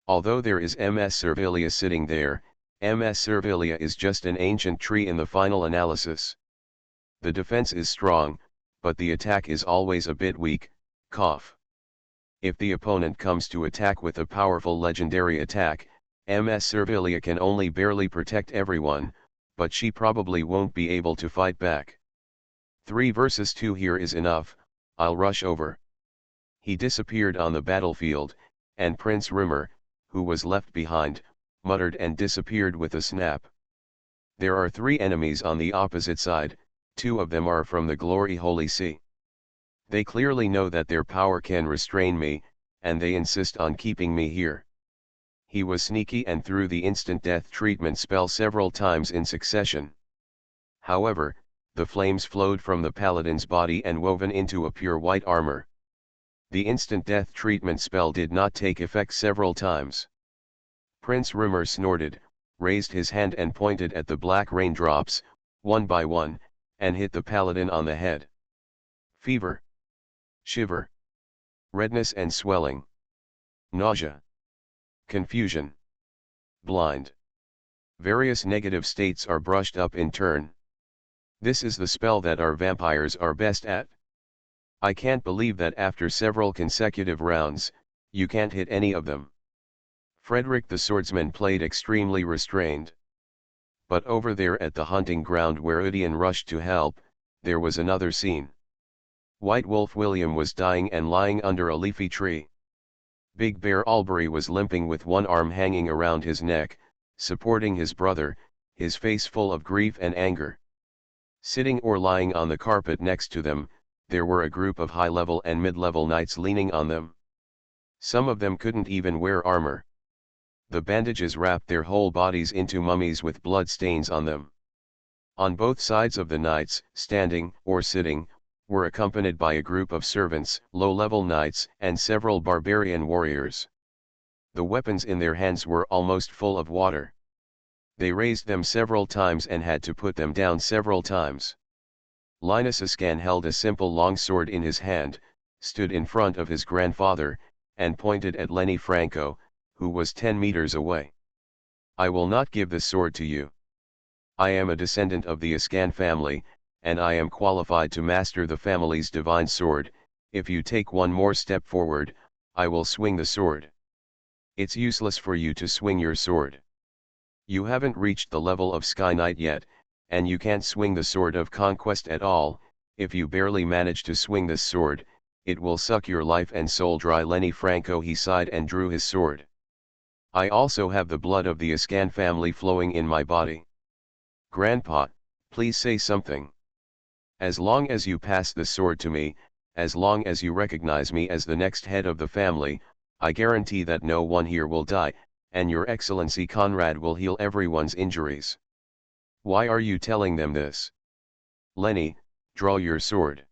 Although there is MS Servilia sitting there, MS Servilia is just an ancient tree in the final analysis. The defense is strong, but the attack is always a bit weak, cough. If the opponent comes to attack with a powerful legendary attack, Ms. Servilia can only barely protect everyone, but she probably won't be able to fight back. 3 versus 2 here is enough, I'll rush over. He disappeared on the battlefield, and Prince Rimmer, who was left behind, muttered and disappeared with a snap. There are 3 enemies on the opposite side, 2 of them are from the Glory Holy See. They clearly know that their power can restrain me, and they insist on keeping me here. He was sneaky and threw the instant death treatment spell several times in succession. However, the flames flowed from the paladin's body and woven into a pure white armor. The instant death treatment spell did not take effect several times. Prince Rimmer snorted, raised his hand and pointed at the black raindrops, one by one, and hit the paladin on the head. Fever. Shiver. Redness and swelling. Nausea. Confusion. Blind. Various negative states are brushed up in turn. This is the spell that our vampires are best at. I can't believe that after several consecutive rounds, you can't hit any of them. Frederick the swordsman played extremely restrained. But over there at the hunting ground where Udian rushed to help, there was another scene. White Wolf William was dying and lying under a leafy tree. Big Bear Albury was limping with one arm hanging around his neck, supporting his brother, his face full of grief and anger. Sitting or lying on the carpet next to them, there were a group of high-level and mid-level knights leaning on them. Some of them couldn't even wear armor. The bandages wrapped their whole bodies into mummies with blood stains on them. On both sides of the knights, standing or sitting, were accompanied by a group of servants, low-level knights, and several barbarian warriors. The weapons in their hands were almost full of water. They raised them several times and had to put them down several times. Linus Ascan held a simple longsword in his hand, stood in front of his grandfather, and pointed at Lenny Franco, who was 10 meters away. I will not give this sword to you. I am a descendant of the Ascan family, and I am qualified to master the family's divine sword. If you take one more step forward, I will swing the sword. It's useless for you to swing your sword. You haven't reached the level of Sky Knight yet, and you can't swing the sword of conquest at all. If you barely manage to swing this sword, it will suck your life and soul dry. Lenny Franco, he sighed and drew his sword. I also have the blood of the Ascan family flowing in my body. Grandpa, please say something. As long as you pass the sword to me, as long as you recognize me as the next head of the family, I guarantee that no one here will die, and your Excellency Conrad will heal everyone's injuries. Why are you telling them this? Lenny, draw your sword.